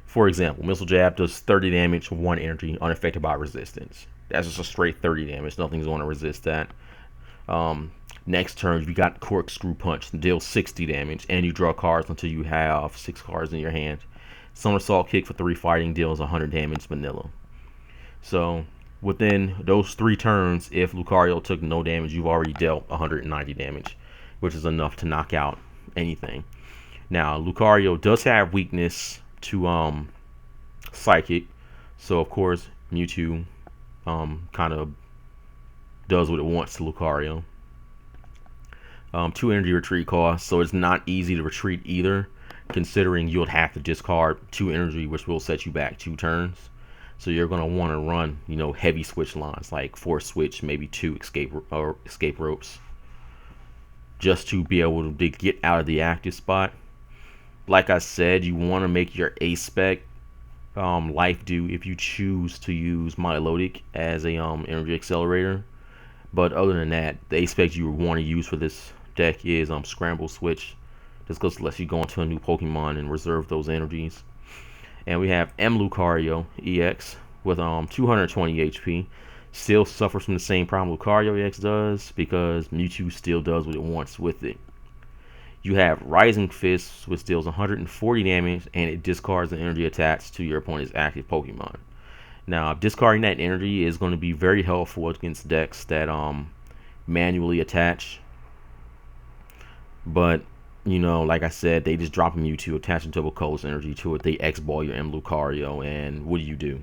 A: For example, Missile Jab does 30 damage, 1 energy, unaffected by resistance. That's just a straight 30 damage. Nothing's going to resist that. Next turn, you got Corkscrew Punch, deals 60 damage, and you draw cards until you have 6 cards in your hand. Somersault Kick for 3 fighting deals 100 damage, vanilla. So within those 3 turns, if Lucario took no damage, you've already dealt 190 damage, which is enough to knock out anything. Now, Lucario does have weakness to Psychic, so of course Mewtwo kind of does what it wants to Lucario. 2 energy retreat costs, so it's not easy to retreat either, considering you'll have to discard 2 energy, which will set you back 2 turns. So you're going to want to run, heavy switch lines, like 4 switch, maybe 2 escape ropes, just to be able to get out of the active spot. Like I said, you want to make your ace spec Life Dew if you choose to use Milotic as a energy accelerator. But other than that, the ace spec you want to use for this deck is Scramble Switch. Just goes to let you go into a new Pokemon and reserve those energies. And we have M. Lucario EX with 220 HP. Still suffers from the same problem Lucario EX does because Mewtwo still does what it wants with it. You have Rising Fist, which deals 140 damage and it discards the energy attached to your opponent's active Pokemon. Now, discarding that energy is going to be very helpful against decks that manually attach. But, you know, like I said, they just drop a Mewtwo, attach a double colorless energy to it. They X-ball your M. Lucario, and what do?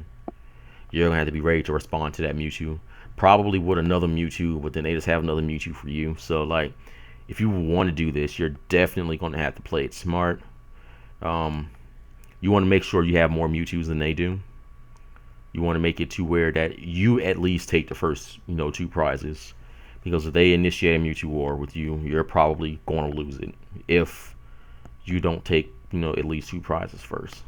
A: You're going to have to be ready to respond to that Mewtwo. Probably with another Mewtwo, but then they just have another Mewtwo for you. So, like, if you want to do this, you're definitely going to have to play it smart. You want to make sure you have more Mewtwo's than they do. You want to make it to where that you at least take the first, 2 prizes. Because if they initiate a Mewtwo war with you, you're probably going to lose it. If you don't take, at least 2 prizes first.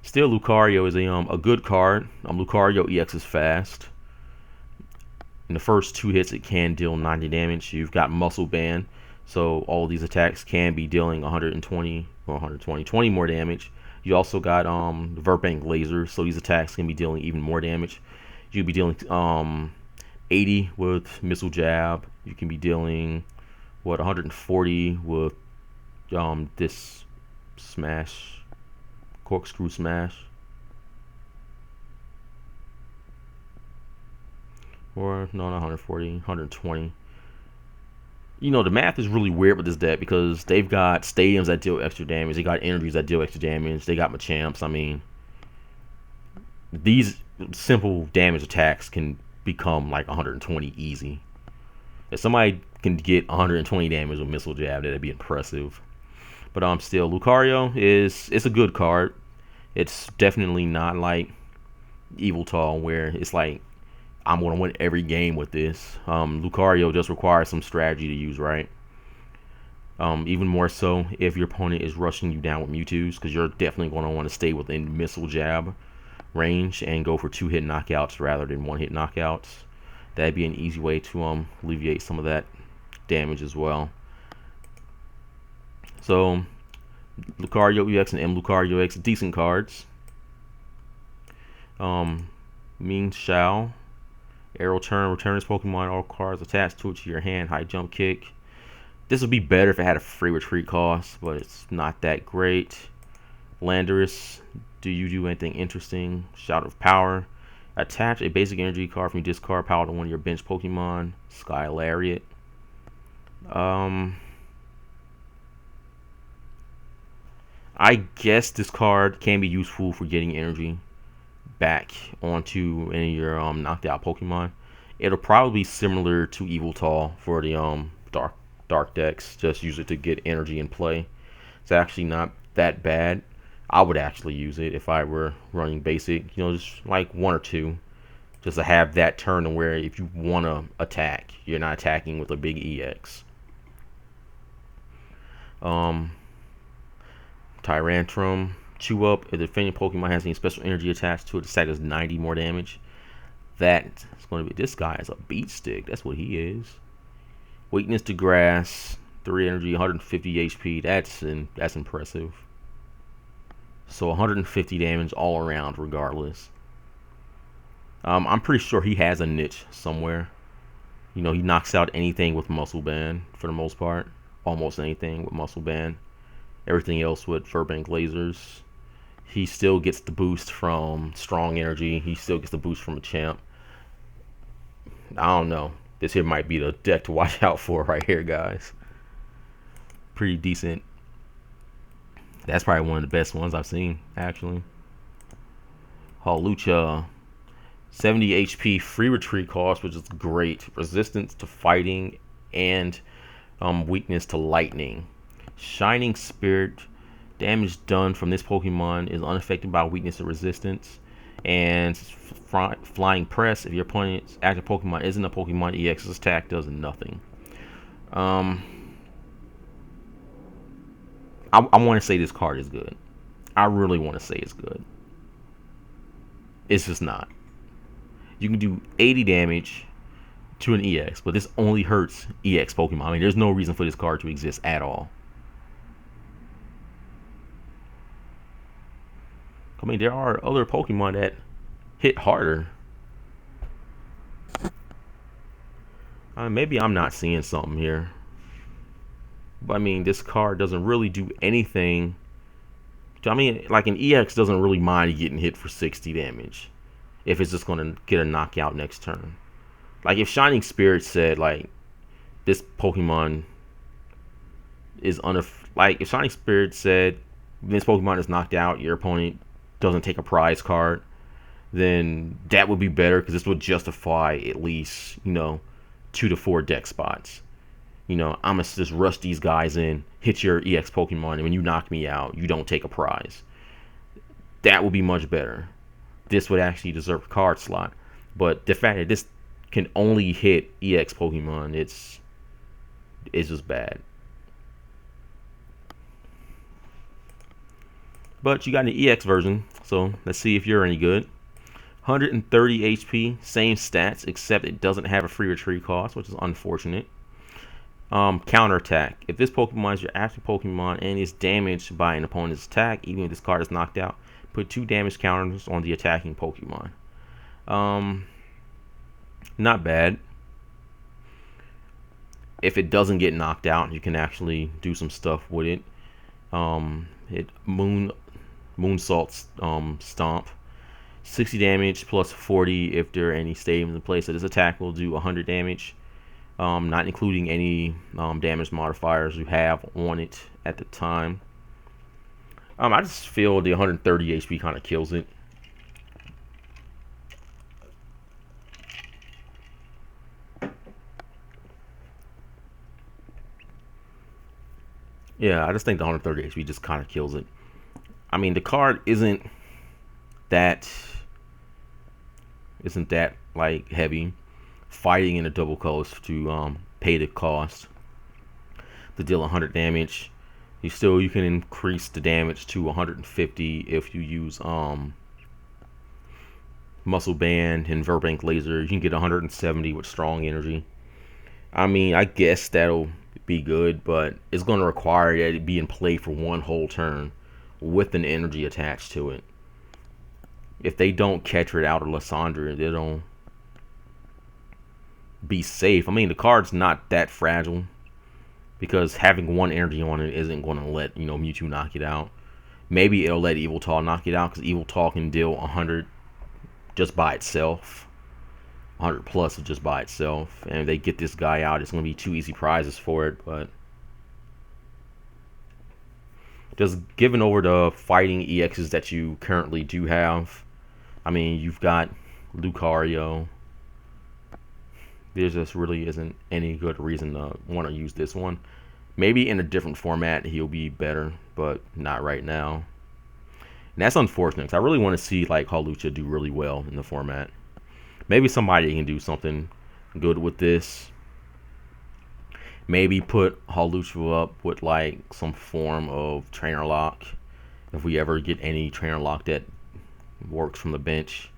A: Still, Lucario is a good card. Lucario EX is fast. In the first 2 hits, it can deal 90 damage. You've got Muscle Band, so all of these attacks can be dealing 20 more damage. You also got Virbank Laser, so these attacks can be dealing even more damage. You'll be dealing 80 with Missile Jab. You can be dealing 140 with this Smash, Corkscrew Smash. Or, no, not 140, 120. The math is really weird with this deck because they've got stadiums that deal extra damage. They got energies that deal extra damage. They got Machamps. I mean, these simple damage attacks can become like 120 easy. If somebody can get 120 damage with Missile Jab, that'd be impressive. But still, Lucario it's a good card. It's definitely not like Yveltal where it's like I'm going to win every game with this. Lucario just requires some strategy to use, right? Even more so if your opponent is rushing you down with Mewtwo's, because you're definitely going to want to stay within Missile Jab range and go for 2-hit knockouts rather than 1-hit knockouts. That'd be an easy way to alleviate some of that damage as well. So, Lucario EX and M. Lucario EX, decent cards. Ming Xiao. Arrow Turn, return this Pokemon, all cards attached to it to your hand, high jump kick. This would be better if it had a free retreat cost, but it's not that great. Landorus, do you do anything interesting? Shout of Power. Attach a basic energy card from your discard pile to one of your bench Pokemon. Sky Lariat. I guess this card can be useful for getting energy back onto any of your knocked out Pokemon. It'll probably be similar to Yveltal for the dark decks. Just use it to get energy in play. It's actually not that bad. I would actually use it if I were running basic. Just like 1 or 2, just to have that turn to where if you want to attack, you're not attacking with a big EX. Tyrantrum. Chew Up. If the defending Pokemon has any special energy attached to it, the stat does 90 more damage. That is going to be. This guy is a beat stick. That's what he is. Weakness to Grass. 3 energy, 150 HP. That's impressive. So 150 damage all around, regardless. I'm pretty sure he has a niche somewhere. He knocks out anything with Muscle Band for the most part. Almost anything with Muscle Band. Everything else with Virbank Lasers. He still gets the boost from Strong Energy. He still gets the boost from Machamp. I don't know. This here might be the deck to watch out for right here, guys. Pretty decent. That's probably one of the best ones I've seen, actually. Hawlucha. 70 HP free retreat cost, which is great. Resistance to fighting and weakness to lightning. Shining Spirit. Damage done from this Pokemon is unaffected by weakness or resistance. And Flying Press, if your opponent's active Pokemon isn't a Pokemon, EX's attack does nothing. I want to say this card is good. I really want to say it's good. It's just not. You can do 80 damage, to an EX, but this only hurts EX Pokemon. I mean, there's no reason for this card to exist at all. I mean, there are other Pokemon that hit harder. Maybe I'm not seeing something here. But I mean, this card doesn't really do anything. I mean, like an EX doesn't really mind getting hit for 60 damage if it's just going to get a knockout next turn. Like if Shining Spirit said like this Pokemon is like if Shining Spirit said this Pokemon is knocked out, your opponent doesn't take a prize card, then that would be better because this would justify at least 2 to 4 deck spots. I'm gonna just rush these guys in, hit your EX Pokemon, and when you knock me out, you don't take a prize. That would be much better. This would actually deserve a card slot. But the fact that this can only hit EX Pokemon, it's just bad. But you got an EX version, so let's see if you're any good. 130 HP, same stats, except it doesn't have a free retreat cost, which is unfortunate. Counterattack. If this Pokemon is your active Pokemon and is damaged by an opponent's attack, even if this card is knocked out, put 2 damage counters on the attacking Pokemon. Not bad. If it doesn't get knocked out, you can actually do some stuff with it. Moonsault Stomp. 60 damage plus 40 if there are any stadiums in place. So this attack will do 100 damage. Not including any damage modifiers you have on it at the time. I just feel the 130 HP kind of kills it. Yeah, I just think the 130 HP just kind of kills it. I mean, the card isn't that like heavy. Fighting in a double coast to pay the cost to deal 100 damage. You can increase the damage to 150 if you use Muscle Band and Verbank Laser. You can get 170 with strong energy. I mean, I guess that'll be good, but it's going to require that it be in play for one whole turn with an energy attached to it. If they don't catch it out of Lysandre, they don't be safe. I mean, the card's not that fragile because having one energy on it isn't going to let Mewtwo knock it out. Maybe it'll let Yveltal knock it out because Yveltal can deal 100 just by itself, 100 plus just by itself. And if they get this guy out, it's going to be 2 easy prizes for it. But just giving over the fighting EXs that you currently do have. I mean, you've got Lucario. There just really isn't any good reason to want to use this one. Maybe in a different format he'll be better, but not right now. And that's unfortunate because I really want to see like Hawlucha do really well in the format. Maybe somebody can do something good with this. Maybe put Hawlucha up with like some form of trainer lock. If we ever get any trainer lock that works from the bench.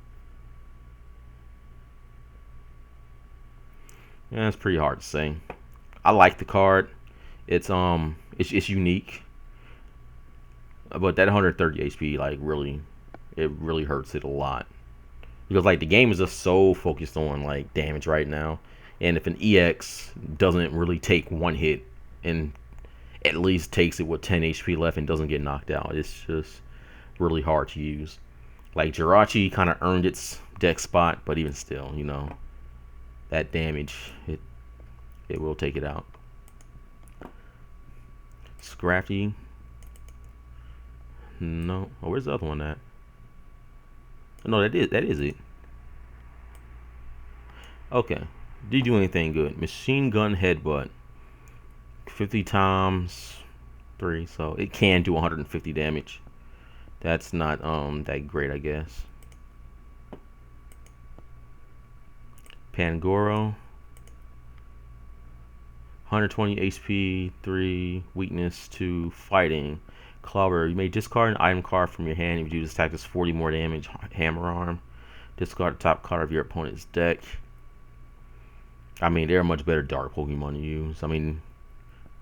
A: Yeah, it's pretty hard to say. I like the card. It's unique. But that 130 HP it really hurts it a lot. Because like the game is just so focused on like damage right now. And if an EX doesn't really take one hit and at least takes it with 10 HP left and doesn't get knocked out, it's just really hard to use. Like Jirachi kind of earned its deck spot, but even still, that damage, it will take it out. Scrafty. No. Oh, where's the other one at? No, that is it. Okay. Did you do anything good? Machine Gun Headbutt. 50 times 3, so it can do 150 damage. That's not that great, I guess. Pangoro. 120 HP, 3 weakness to fighting. Clobber. You may discard an item card from your hand. If you do this attack, does 40 more damage. Hammer Arm. Discard the top card of your opponent's deck. I mean, they're a much better dark Pokemon to use. I mean,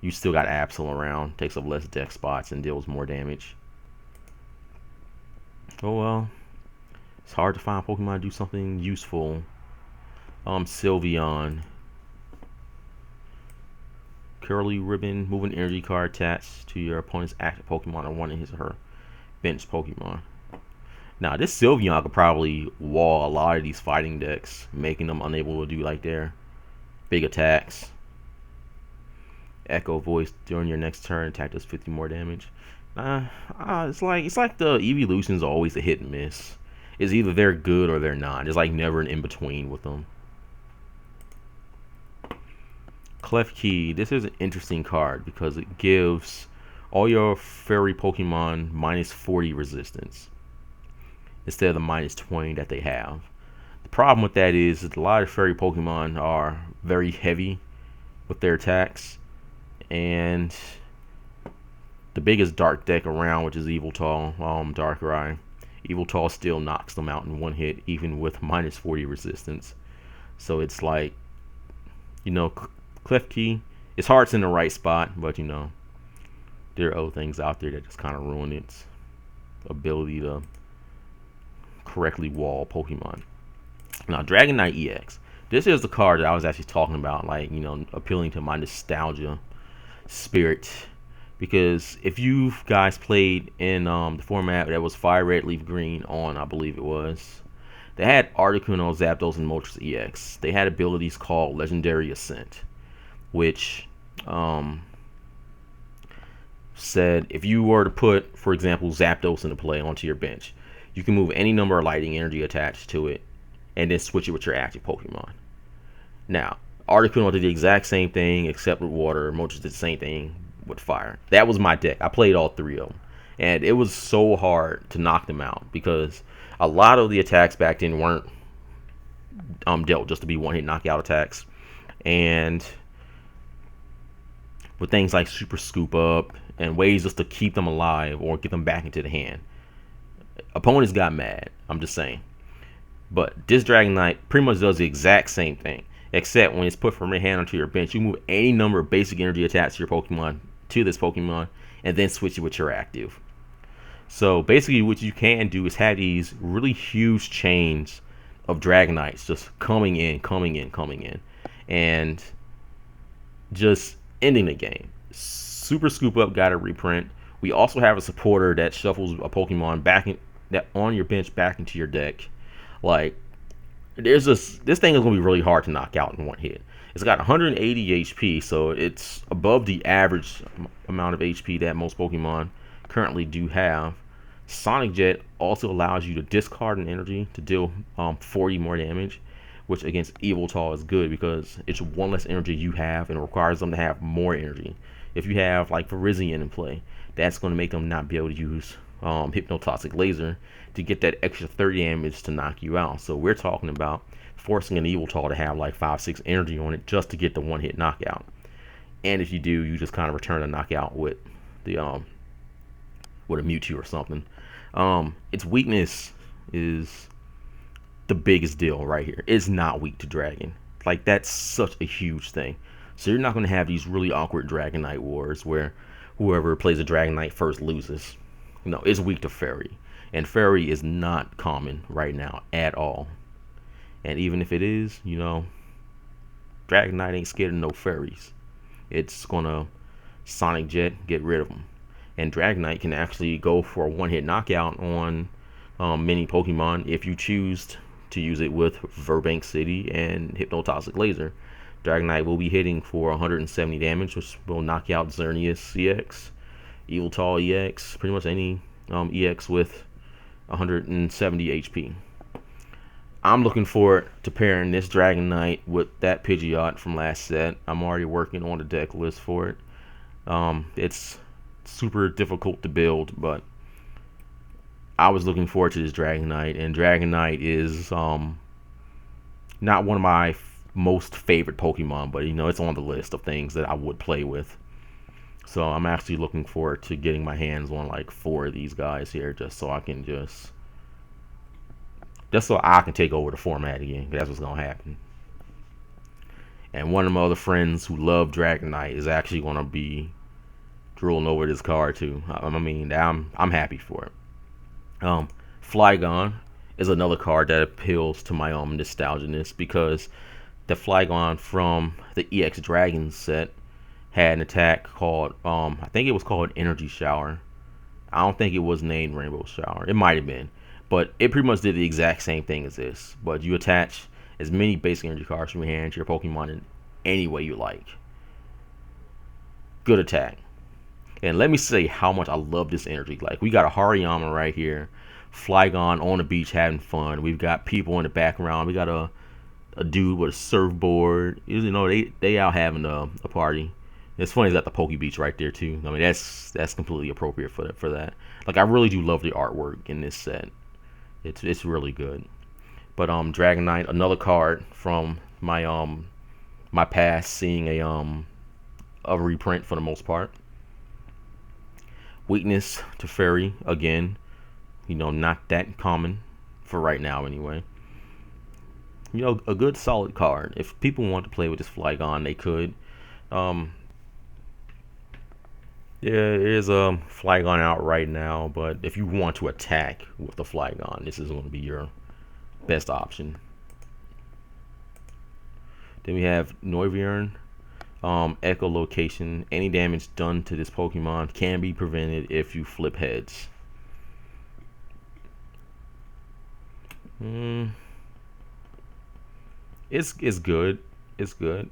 A: you still got Absol around, takes up less deck spots and deals more damage. Oh well, it's hard to find Pokemon to do something useful. Sylveon. Curly Ribbon, moving energy card attached to your opponent's active Pokemon or one of his or her bench Pokemon. Now, this Sylveon could probably wall a lot of these fighting decks, making them unable to do like their big attacks. Echo Voice during your next turn, attack does 50 more damage. It's like the evolutions are always a hit and miss. It's either they're good or they're not. There's like never an in between with them. Klefki, this is an interesting card because it gives all your fairy Pokemon minus 40 resistance instead of the minus 20 that they have. The problem with that is that a lot of fairy Pokemon are very heavy with their attacks, and the biggest dark deck around, which is Yveltal, Darkrai, Yveltal still knocks them out in one hit, even with minus 40 resistance. So it's like, you know, Klefki, its heart's in the right spot, but you know, there are other things out there that just kind of ruin its ability to correctly wall Pokemon. Now, Dragonite EX. This is the card that I was actually talking about, like, you know, appealing to my nostalgia spirit. Because if you guys played in the format that was Fire Red, Leaf Green on, I believe it was, they had Articuno, Zapdos, and Moltres EX. They had abilities called Legendary Ascent, which said if you were to put, for example, Zapdos into play onto your bench, you can move any number of lightning energy attached to it and then switch it with your active Pokemon. Now, Articuno did the exact same thing except with water. Moltres did the same thing with fire. That was my deck. I played all three of them. And it was so hard to knock them out because a lot of the attacks back then weren't dealt just to be one-hit knockout attacks. And with things like Super Scoop Up and ways just to keep them alive or get them back into the hand, opponents got mad. I'm just saying. But this Dragonite pretty much does the exact same thing, except when it's put from your hand onto your bench, you move any number of basic energy attached to your Pokemon to this Pokemon, and then switch it with your active. So basically, what you can do is have these really huge chains of Dragonites just coming in, and just ending the game. Super Scoop Up got a reprint. We also have a supporter that shuffles a Pokemon back in, that on your bench back into your deck. Like, this thing is gonna be really hard to knock out in one hit. It's got 180 HP, so it's above the average amount of HP that most Pokemon currently do have. Sonic Jet also allows you to discard an energy to deal 40 more damage, which against Yveltal is good because it's one less energy you have and it requires them to have more energy. If you have like Virizion in play, that's going to make them not be able to use Hypnotoxic Laser to get that extra 30 damage to knock you out. So we're talking about forcing an Yveltal to have like 5-6 energy on it just to get the one hit knockout. And if you do, you just kind of return a knockout with the with a Mewtwo or something. Its weakness is the biggest deal right here. It's not weak to Dragon. Like, that's such a huge thing. So you're not going to have these really awkward Dragonite wars where whoever plays a Dragonite first loses. No, it's weak to Fairy. And Fairy is not common right now at all. And even if it is, you know, Dragonite ain't scared of no fairies. It's going to Sonic Jet, get rid of them. And Dragonite can actually go for a one-hit knockout on many Pokemon if you choose to use it with Verbank City and Hypnotoxic Laser. Dragonite will be hitting for 170 damage, which will knock out Xerneas EX, Yveltal EX, pretty much any EX with 170 HP. I'm looking forward to pairing this Dragonite with that Pidgeot from last set. I'm already working on the deck list for it. It's super difficult to build, but I was looking forward to this Dragonite, and Dragonite is not one of my most favorite Pokemon, but you know, it's on the list of things that I would play with. So I'm actually looking forward to getting my hands on like 4 of these guys here, just so I can take over the format again. That's what's gonna happen. And one of my other friends who love Dragonite is actually going to be drooling over this card too. I mean, I'm happy for it. Um, Flygon is another card that appeals to my nostalgia-ness because the Flygon from the EX Dragons set had an attack called I think it was called Energy Shower. I don't think it was named Rainbow Shower. It might have been, but it pretty much did the exact same thing as this. But you attach as many basic energy cards from your hand to your Pokemon in any way you like. Good attack. And let me say how much I love this energy. Like, we got a Hariyama right here, Flygon on the beach having fun. We've got people in the background. We got a dude with a surfboard. You know, they out having a party. It's funny, he's got the Poke Beach right there too. I mean, that's completely appropriate for that. Like, I really do love the artwork in this set. It's really good. But Dragonite, another card from my past, seeing a reprint for the most part. Weakness to Fairy again. You know, not that common for right now anyway. You know, a good solid card. If people want to play with this Flygon, they could. Yeah, there's a Flygon out right now, but if you want to attack with the Flygon, this is going to be your best option. Then we have Noivern. Echolocation. Any damage done to this Pokemon can be prevented if you flip heads. It's good. It's good.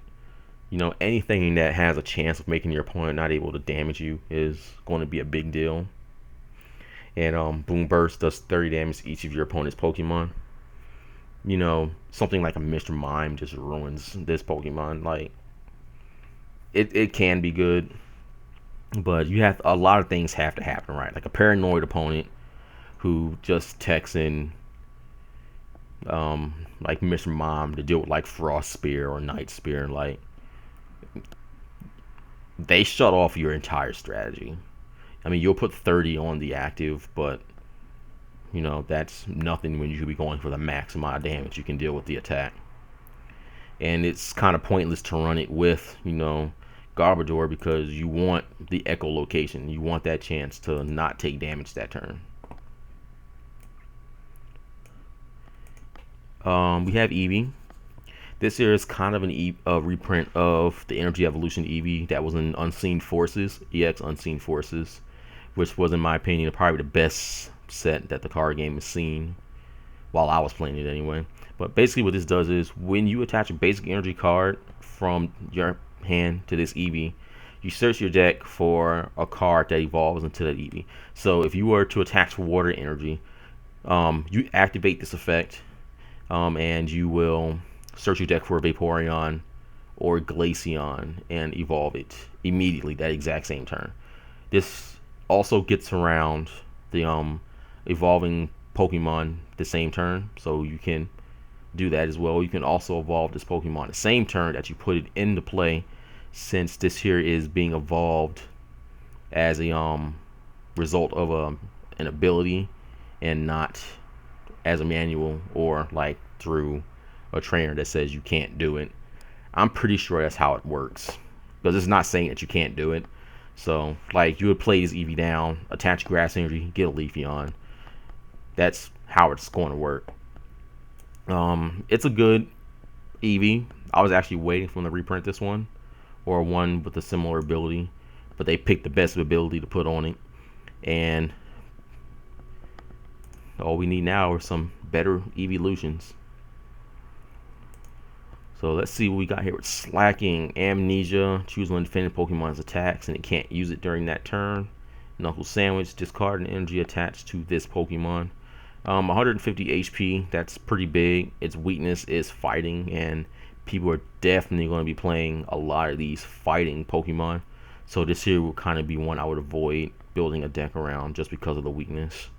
A: You know, anything that has a chance of making your opponent not able to damage you is going to be a big deal. And Boom Burst does 30 damage to each of your opponent's Pokemon. You know, something like a Mr. Mime just ruins this Pokemon. Like, it can be good, but a lot of things have to happen right. Like a paranoid opponent who just texts in like Mr. Mime to deal with like Frost Spear or Night Spear, like, they shut off your entire strategy. I mean, you'll put 30 on the active, but you know, that's nothing when you should be going for the max amount of damage you can deal with the attack. And it's kind of pointless to run it with, you know, Garbodor, because you want the echolocation. You want that chance to not take damage that turn. We have Eevee. This here is kind of a reprint of the Energy Evolution Eevee that was in Unseen Forces, EX Unseen Forces, which was, in my opinion, probably the best set that the card game has seen while I was playing it anyway. But basically what this does is when you attach a basic energy card from your hand to this Eevee, you search your deck for a card that evolves into that Eevee. So if you were to attach water energy, you activate this effect, and you will search your deck for a Vaporeon or Glaceon and evolve it immediately that exact same turn. This also gets around the evolving Pokemon the same turn, so you can do that as well. You can also evolve this Pokemon the same turn that you put it into play, since this here is being evolved as a result of an ability and not as a manual or like through a trainer that says you can't do it. I'm pretty sure that's how it works, because it's not saying that you can't do it. So like, you would play this Eevee down, attach grass energy, get a Leafeon. That's how it's going to work. It's a good Eevee. I was actually waiting for them to reprint this one, or one with a similar ability, but they picked the best ability to put on it. And all we need now are some better evolutions. So let's see what we got here with Slacking. Amnesia. Choose one defending Pokemon's attacks and it can't use it during that turn. Knuckle Sandwich. Discard an energy attached to this Pokemon. 150 HP. That's pretty big. Its weakness is fighting, and people are definitely going to be playing a lot of these fighting Pokemon. So this here will kind of be one I would avoid building a deck around just because of the weakness.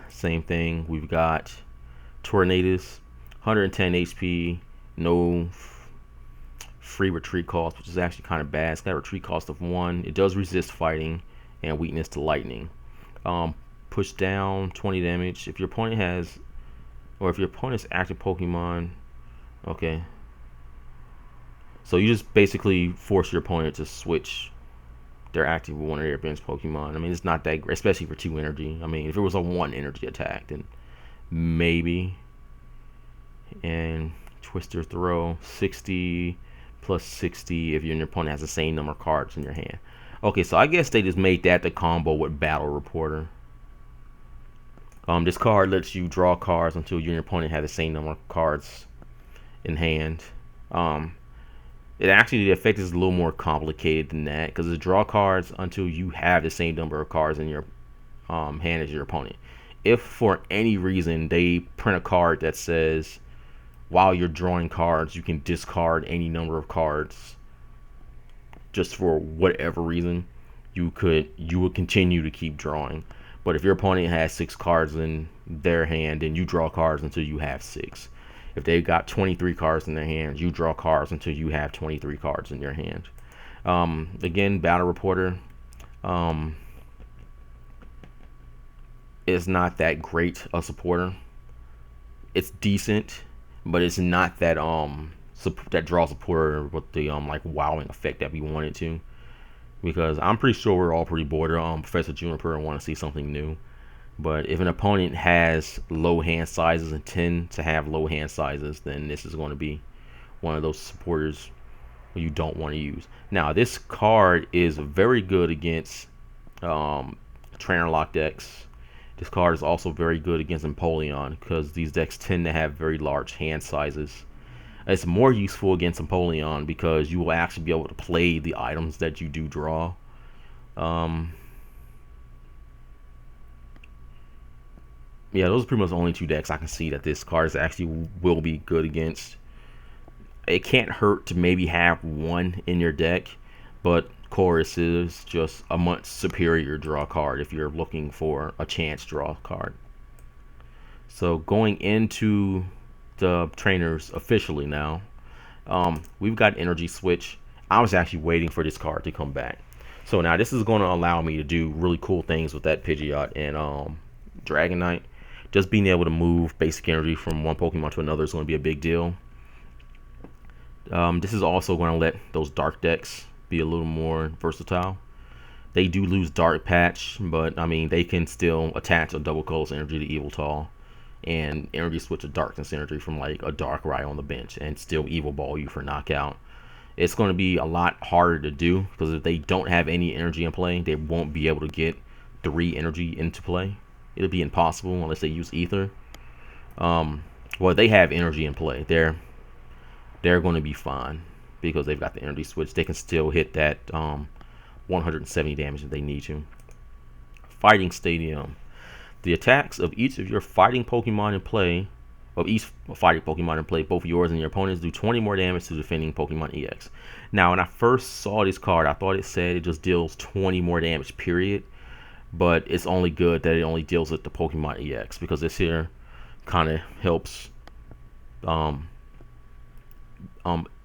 A: Same thing. We've got Tornadus, 110 HP, no free retreat cost, which is actually kind of bad. It's got a retreat cost of 1. It does resist fighting and weakness to lightning. Push down 20 damage. If your opponent has or if your opponent's active Pokemon, okay. So you just basically force your opponent to switch their active with one of their bench Pokemon. I mean, it's not that great, especially for 2 energy. I mean, if it was a 1 energy attack, then maybe. And Twister Throw, 60 plus 60 if your opponent has the same number of cards in your hand. Okay, so I guess they just made that the combo with Battle Reporter. This card lets you draw cards until your opponent has the same number of cards in hand. It actually, the effect is a little more complicated than that, because it draw cards until you have the same number of cards in your hand as your opponent. If for any reason they print a card that says while you're drawing cards you can discard any number of cards, just for whatever reason, you would continue to keep drawing. But if your opponent has 6 cards in their hand, then you draw cards until you have 6. If they've got 23 cards in their hands, you draw cards until you have 23 cards in your hand. Again, Battle Reporter is not that great a supporter. It's decent, but it's not that that draw supporter with the like wowing effect that we wanted to. Because I'm pretty sure we're all pretty bored of Professor Juniper and want to see something new. But if an opponent has low hand sizes and tend to have low hand sizes, then this is going to be one of those supporters you don't want to use. Now, this card is very good against Trainer Lock decks. This card is also very good against Empoleon, because these decks tend to have very large hand sizes. It's more useful against Empoleon because you will actually be able to play the items that you do draw. Yeah, those are pretty much the only 2 decks I can see that this card actually will be good against. It can't hurt to maybe have 1 in your deck, but Chorus is just a much superior draw card if you're looking for a chance draw card. So going into the trainers officially now, we've got Energy Switch. I was actually waiting for this card to come back. So now this is going to allow me to do really cool things with that Pidgeot and Dragonite. Just being able to move basic energy from one Pokemon to another is going to be a big deal. This is also going to let those dark decks be a little more versatile. They do lose Dark Patch, but I mean they can still attach a Double Colorless Energy to Yveltal and Energy Switch a Darkness Energy from like a Darkrai on the bench and still Evil Ball you for knockout. It's going to be a lot harder to do, because if they don't have any energy in play, they won't be able to get 3 energy into play. It'll be impossible unless they use Ether. Well, they have energy in play. They're going to be fine because they've got the Energy Switch. They can still hit that 170 damage if they need to. Fighting Stadium. The attacks of each of your fighting Pokemon in play, both yours and your opponents, do 20 more damage to defending Pokemon EX. Now, when I first saw this card, I thought it said it just deals 20 more damage, period. But it's only good that it only deals with the Pokemon EX, because this here kind of helps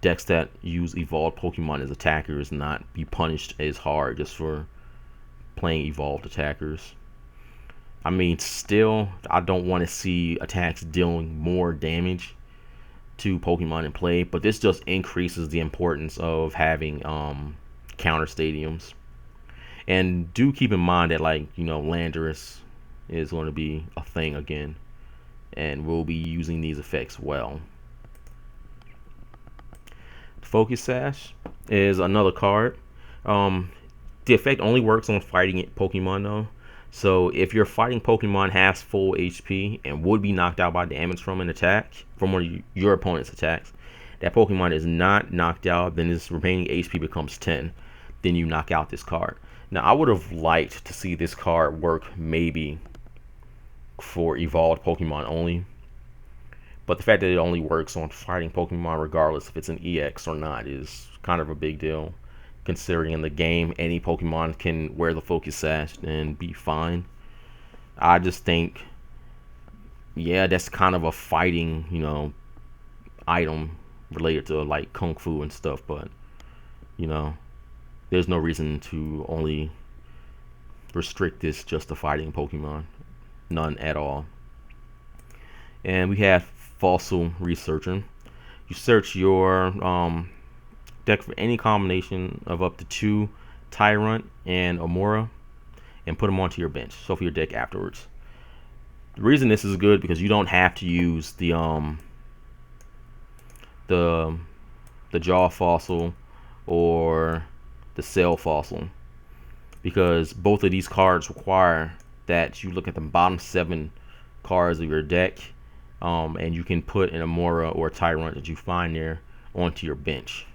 A: decks that use evolved Pokemon as attackers not be punished as hard just for playing evolved attackers. I mean, still, I don't want to see attacks dealing more damage to Pokemon in play, but this just increases the importance of having counter stadiums. And do keep in mind that, like, you know, Landorus is going to be a thing again, and we'll be using these effects well. Focus Sash is another card. The effect only works on fighting Pokemon though. So if your fighting Pokemon has full HP and would be knocked out by damage from an attack, from one of your opponent's attacks, that Pokemon is not knocked out, then its remaining HP becomes 10. Then you knock out this card. Now, I would have liked to see this card work maybe for evolved Pokemon only, but the fact that it only works on fighting Pokemon regardless if it's an EX or not is kind of a big deal, considering in the game any Pokemon can wear the Focus Sash and be fine. I just think, yeah, that's kind of a fighting, you know, item related to like Kung Fu and stuff, but, you know, there's no reason to only restrict this just to fighting Pokemon. None at all. And we have Fossil Researcher. You search your deck for any combination of up to 2 Tyrant and Amora and put them onto your bench. Shuffle your deck afterwards. The reason this is good because you don't have to use the Jaw Fossil or the Cell Fossil, because both of these cards require that you look at the bottom 7 cards of your deck, and you can put an Amora or a Tyrant that you find there onto your bench.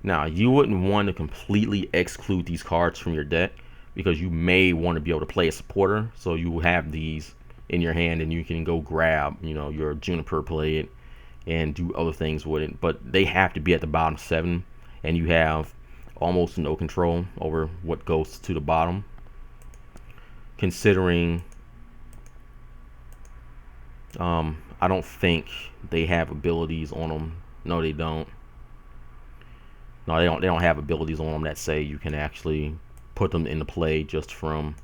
A: Now, you wouldn't want to completely exclude these cards from your deck because you may want to be able to play a supporter, so you have these in your hand and you can go grab, your Juniper, play it, and do other things with it. But they have to be at the bottom 7, and you have almost no control over what goes to the bottom, considering I don't think they have abilities on them. No, they don't. No, they don't have abilities on them that say you can actually put them into play just from,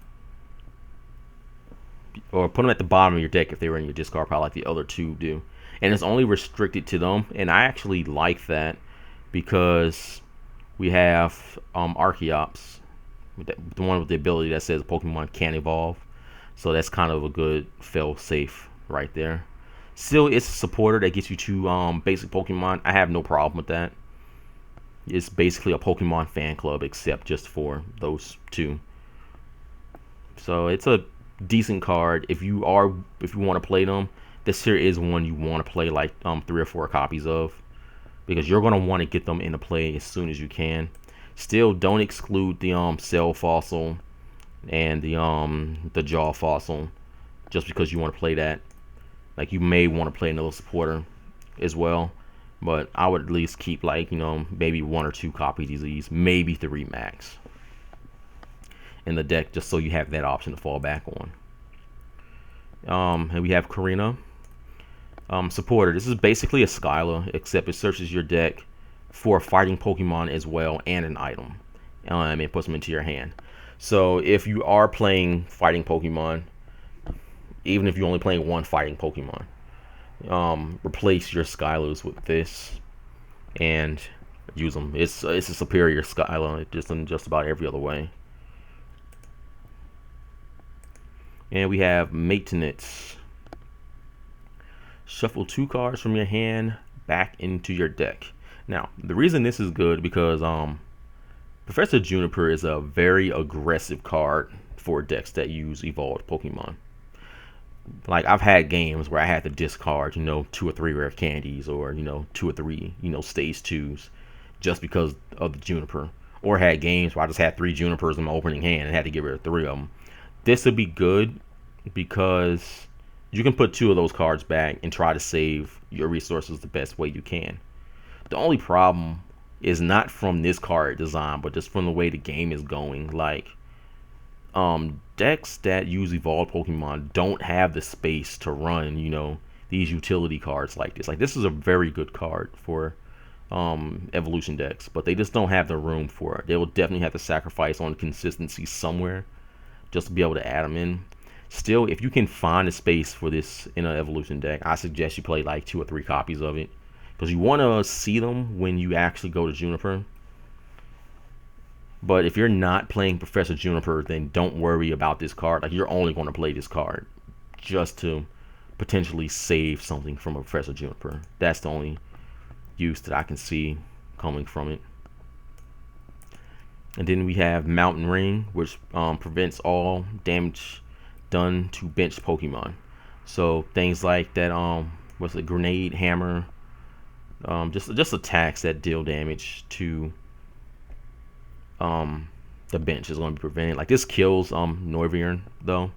A: or put them at the bottom of your deck if they were in your discard pile like the other 2 do. And it's only restricted to them, and I actually like that because we have Archeops, the one with the ability that says Pokemon can evolve. So that's kind of a good fail-safe right there. Still, it's a supporter that gets you 2 basic Pokemon. I have no problem with that. It's basically a Pokemon fan club except just for those 2. So it's a decent card if you want to play them. This here is one you want to play like 3 or 4 copies of, because you're going to want to get them into play as soon as you can. Still, don't exclude the Cell Fossil and the Jaw Fossil just because you want to play that. Like, you may want to play another supporter as well, but I would at least keep like maybe 1 or 2 copies of these, maybe 3 max in the deck, just so you have that option to fall back on. And we have Karina. Supporter. This is basically a Skyla, except it searches your deck for a fighting Pokemon as well and an item, and puts them into your hand. So if you are playing fighting Pokemon, even if you're only playing 1 fighting Pokemon, replace your Skylas with this and use them. It's a superior Skyla, just in just about every other way. And we have Maintenance. Shuffle 2 cards from your hand back into your deck. Now, the reason this is good because Professor Juniper is a very aggressive card for decks that use evolved Pokemon. Like, I've had games where I had to discard, 2 or 3 rare candies, or 2 or 3, stage 2s, just because of the Juniper. Or had games where I just had 3 Junipers in my opening hand and had to get rid of 3 of them. This would be good because you can put 2 of those cards back and try to save your resources the best way you can. The only problem is not from this card design, but just from the way the game is going. Like, decks that use evolved Pokemon don't have the space to run, these utility cards like this. Like, this is a very good card for evolution decks, but they just don't have the room for it. They will definitely have to sacrifice on consistency somewhere just to be able to add them in. Still, if you can find a space for this in an evolution deck, I suggest you play like 2 or 3 copies of it, because you want to see them when you actually go to Juniper. But if you're not playing Professor Juniper, then don't worry about this card. Like, you're only going to play this card just to potentially save something from a Professor Juniper. That's the only use that I can see coming from it. And then we have Mountain Ring, which prevents all damage done to bench Pokemon. So things like that, what's it, Grenade Hammer, just attacks that deal damage to the bench is going to be prevented. Like, this kills Noivern, though.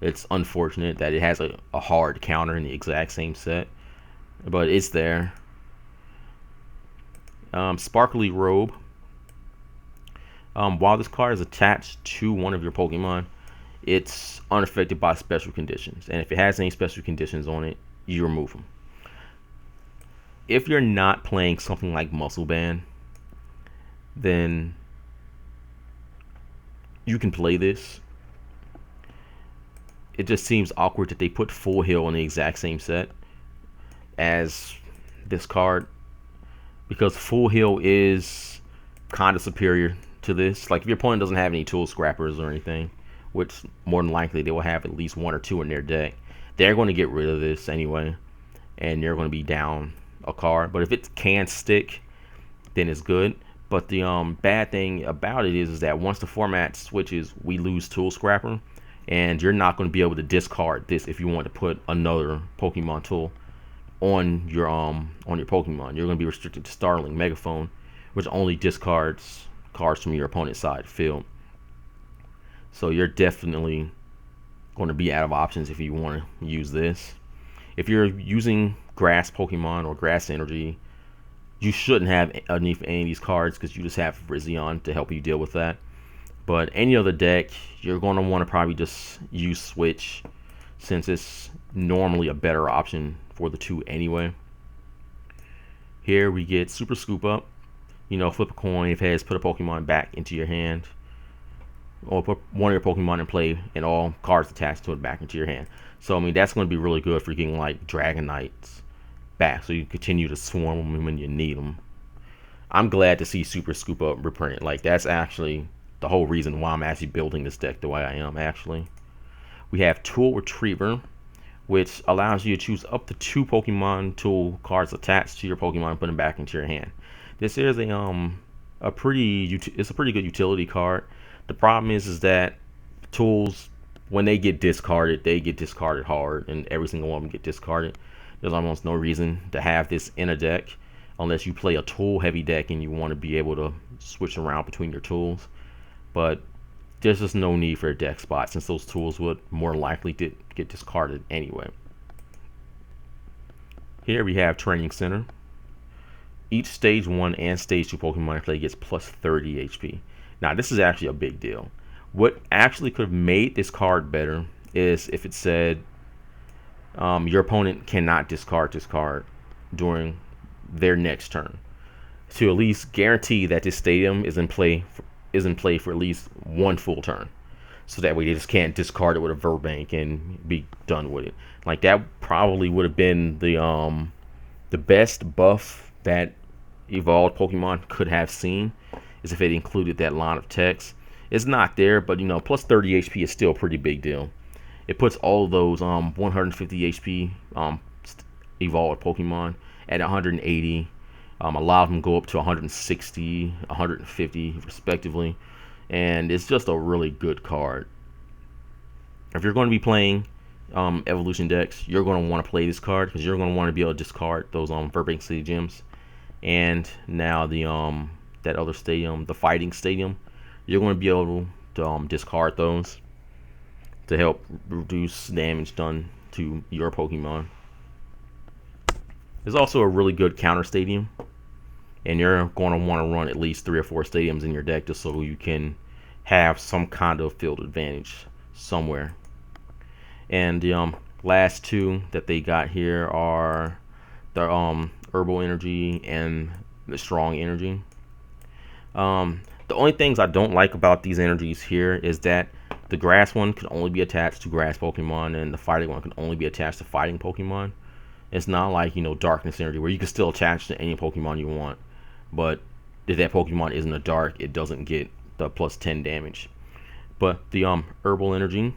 A: It's unfortunate that it has a hard counter in the exact same set, but it's there. Sparkly Robe. While this card is attached to one of your Pokemon, it's unaffected by special conditions, and if it has any special conditions on it, you remove them. If you're not playing something like Muscle Band, then you can play this. it just seems awkward that they put Full Heal in the exact same set as this card, because Full Heal is kind of superior to this. Like if your opponent doesn't have any Tool Scrappers or anything, which more than likely they will have at least one or two in their deck, they're going to get rid of this anyway, and they're going to be down a card. But if it can stick, then it's good. But the bad thing about it is that once the format switches, we lose Tool Scrapper, and you're not going to be able to discard this if you want to put another Pokemon tool on your Pokemon. You're going to be restricted to Starling Megaphone, which only discards cards from your opponent's side field. So you're definitely going to be out of options if you want to use this. If you're using Grass Pokemon or Grass Energy, you shouldn't have a need for any of these cards because you just have Virizion to help you deal with that. But any other deck, you're going to want to probably just use Switch, since it's normally a better option for the two anyway. Here we get Super Scoop Up. You know, flip a coin. If heads, put a Pokemon back into your hand, or put one of your Pokemon in play and all cards attached to it back into your hand. So I mean, that's going to be really good for getting like Dragonites back, so you can continue to swarm them when you need them. I'm glad to see Super Scoop Up reprinted. Like that's actually the whole reason why I'm actually building this deck the way I am. Actually, we have Tool Retriever, which allows you to choose up to 2 Pokemon tool cards attached to your Pokemon and put them back into your hand. This is a pretty good utility card. The problem is that tools, when they get discarded hard, and every single one of them get discarded. There's almost no reason to have this in a deck unless you play a tool heavy deck and you want to be able to switch around between your tools. But there's just no need for a deck spot, since those tools would more likely get discarded anyway. Here we have Training Center. Each Stage 1 and Stage 2 Pokemon play gets plus 30 HP. Now this is actually a big deal. What actually could have made this card better is if it said your opponent cannot discard this card during their next turn, to at least guarantee that this stadium is in play for at least one full turn, so that way they just can't discard it with a Virbank and be done with it. Like that probably would have been the best buff that evolved Pokemon could have seen, is if it included that line of text. It's not there, but you know, plus 30 HP is still a pretty big deal. It puts all of those 150 HP evolved Pokemon at 180. A lot of them go up to 160, 150 respectively, and it's just a really good card. If you're going to be playing evolution decks, you're going to want to play this card, because you're going to want to be able to discard those Virbank City Gyms, and now the that other stadium, the Fighting Stadium, you're going to be able to discard those to help reduce damage done to your Pokemon. There's also a really good counter stadium, and you're going to want to run at least 3 or 4 stadiums in your deck just so you can have some kind of field advantage somewhere. And the last 2 that they got here are the Herbal Energy and the Strong Energy. The only things I don't like about these energies here is that the grass one can only be attached to grass Pokemon, and the fighting one can only be attached to fighting Pokemon. It's not like, you know, Darkness Energy, where you can still attach to any Pokemon you want, but if that Pokemon isn't a dark, it doesn't get the plus 10 damage. But the Herbal Energy,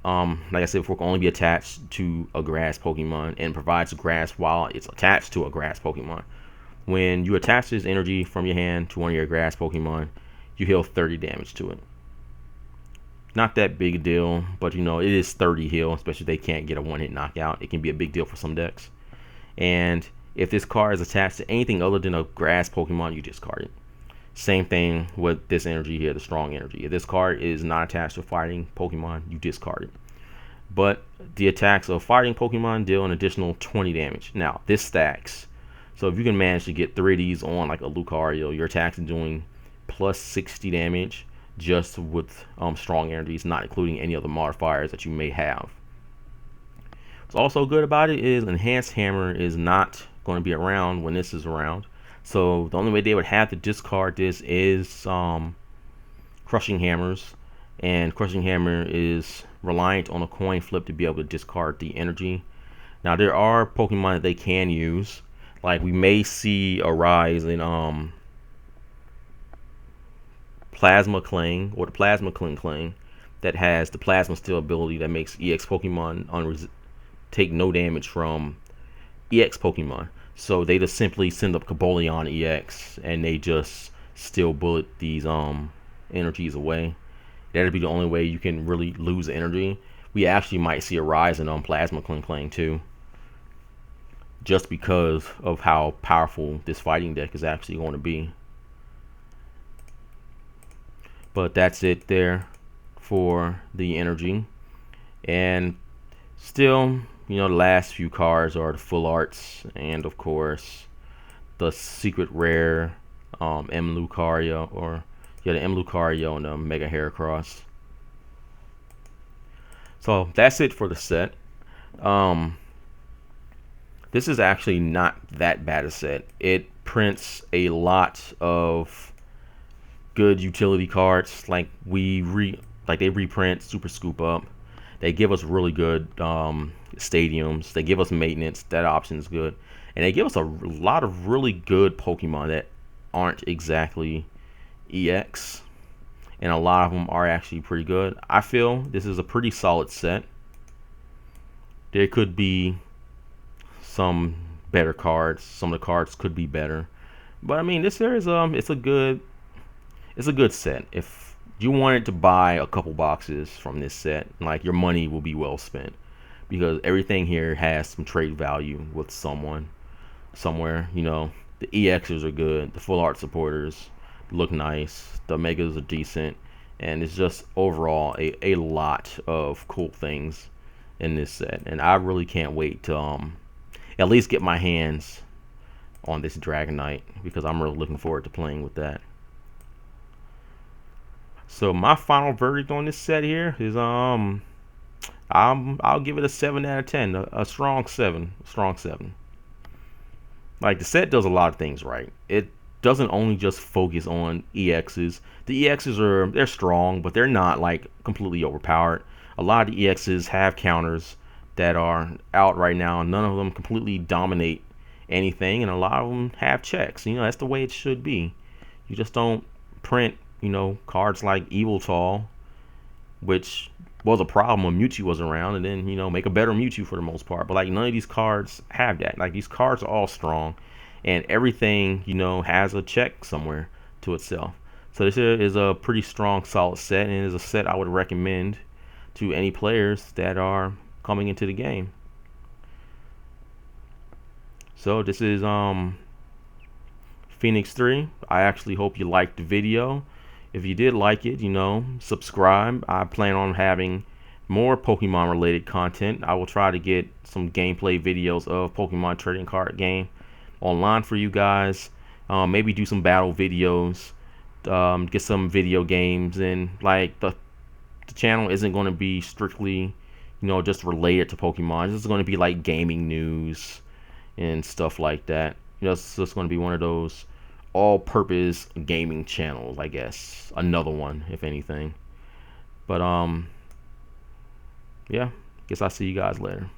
A: like I said before, can only be attached to a grass Pokemon and provides grass while it's attached to a grass Pokemon. When you attach this energy from your hand to one of your grass Pokemon, you heal 30 damage to it. Not that big a deal, but you know, it is 30 heal, especially if they can't get a one-hit knockout. It can be a big deal for some decks. And if this card is attached to anything other than a grass Pokemon, you discard it. Same thing with this energy here, the Strong Energy. If this card is not attached to a fighting Pokemon, you discard it. But the attacks of fighting Pokemon deal an additional 20 damage. Now, this stacks. So if you can manage to get 3 of these on like a Lucario, your attacks are doing plus 60 damage just with Strong Energies, not including any other modifiers that you may have. What's also good about it is Enhanced Hammer is not going to be around when this is around. So the only way they would have to discard this is Crushing Hammers, and Crushing Hammer is reliant on a coin flip to be able to discard the energy. Now there are Pokemon that they can use. Like we may see a rise in Plasma Cling, or the Plasma Cling that has the Plasma Steel ability that makes EX Pokemon take no damage from EX Pokemon. So they just simply send up Cobalion EX and they just still bullet these energies away. That'd be the only way you can really lose energy. We actually might see a rise in Plasma Cling too, just because of how powerful this fighting deck is actually going to be. But that's it there for the energy. And still, you know, the last few cards are the full arts, and of course the secret rare M. Lucario, or yeah, the M. Lucario and the Mega Heracross. So that's it for the set. This is actually not that bad a set. It prints a lot of good utility cards, like they reprint Super Scoop Up. They give us really good stadiums. They give us maintenance. That option is good, and they give us a lot of really good Pokemon that aren't exactly EX, and a lot of them are actually pretty good. I feel this is a pretty solid set. There could be some better cards. Some of the cards could be better, but I mean, this here is it's a good set. If you wanted to buy a couple boxes from this set, like, your money will be well spent, because everything here has some trade value with someone somewhere. You know, the EXs are good, the full art supporters look nice, the megas are decent, and it's just overall a lot of cool things in this set. And I really can't wait to at least get my hands on this Dragonite, because I'm really looking forward to playing with that. So my final verdict on this set here is I'll give it a 7 out of 10, a strong 7, strong 7. Like, the set does a lot of things right. It doesn't only just focus on EXs. The EXs they're strong, but they're not like completely overpowered. A lot of the EXs have counters that are out right now, and none of them completely dominate anything, and a lot of them have checks. You know, that's the way it should be. You just don't print, you know, cards like Yveltal, which was a problem when Mewtwo was around, and then, you know, make a better Mewtwo for the most part. But like, none of these cards have that. Like, these cards are all strong, and everything, you know, has a check somewhere to itself. So this is a pretty strong, solid set, and it is a set I would recommend to any players that are coming into the game. So this is Phoenix 3. I actually hope you liked the video. If you did like it, you know, subscribe. I plan on having more Pokemon related content. I will try to get some gameplay videos of Pokemon trading card game online for you guys. Maybe do some battle videos, get some video games, and like the channel isn't going to be strictly, you know, just related to Pokemon. This is going to be like gaming news and stuff like that. You know, it's just going to be one of those all-purpose gaming channels, I guess. Another one, if anything. But yeah, guess I'll see you guys later.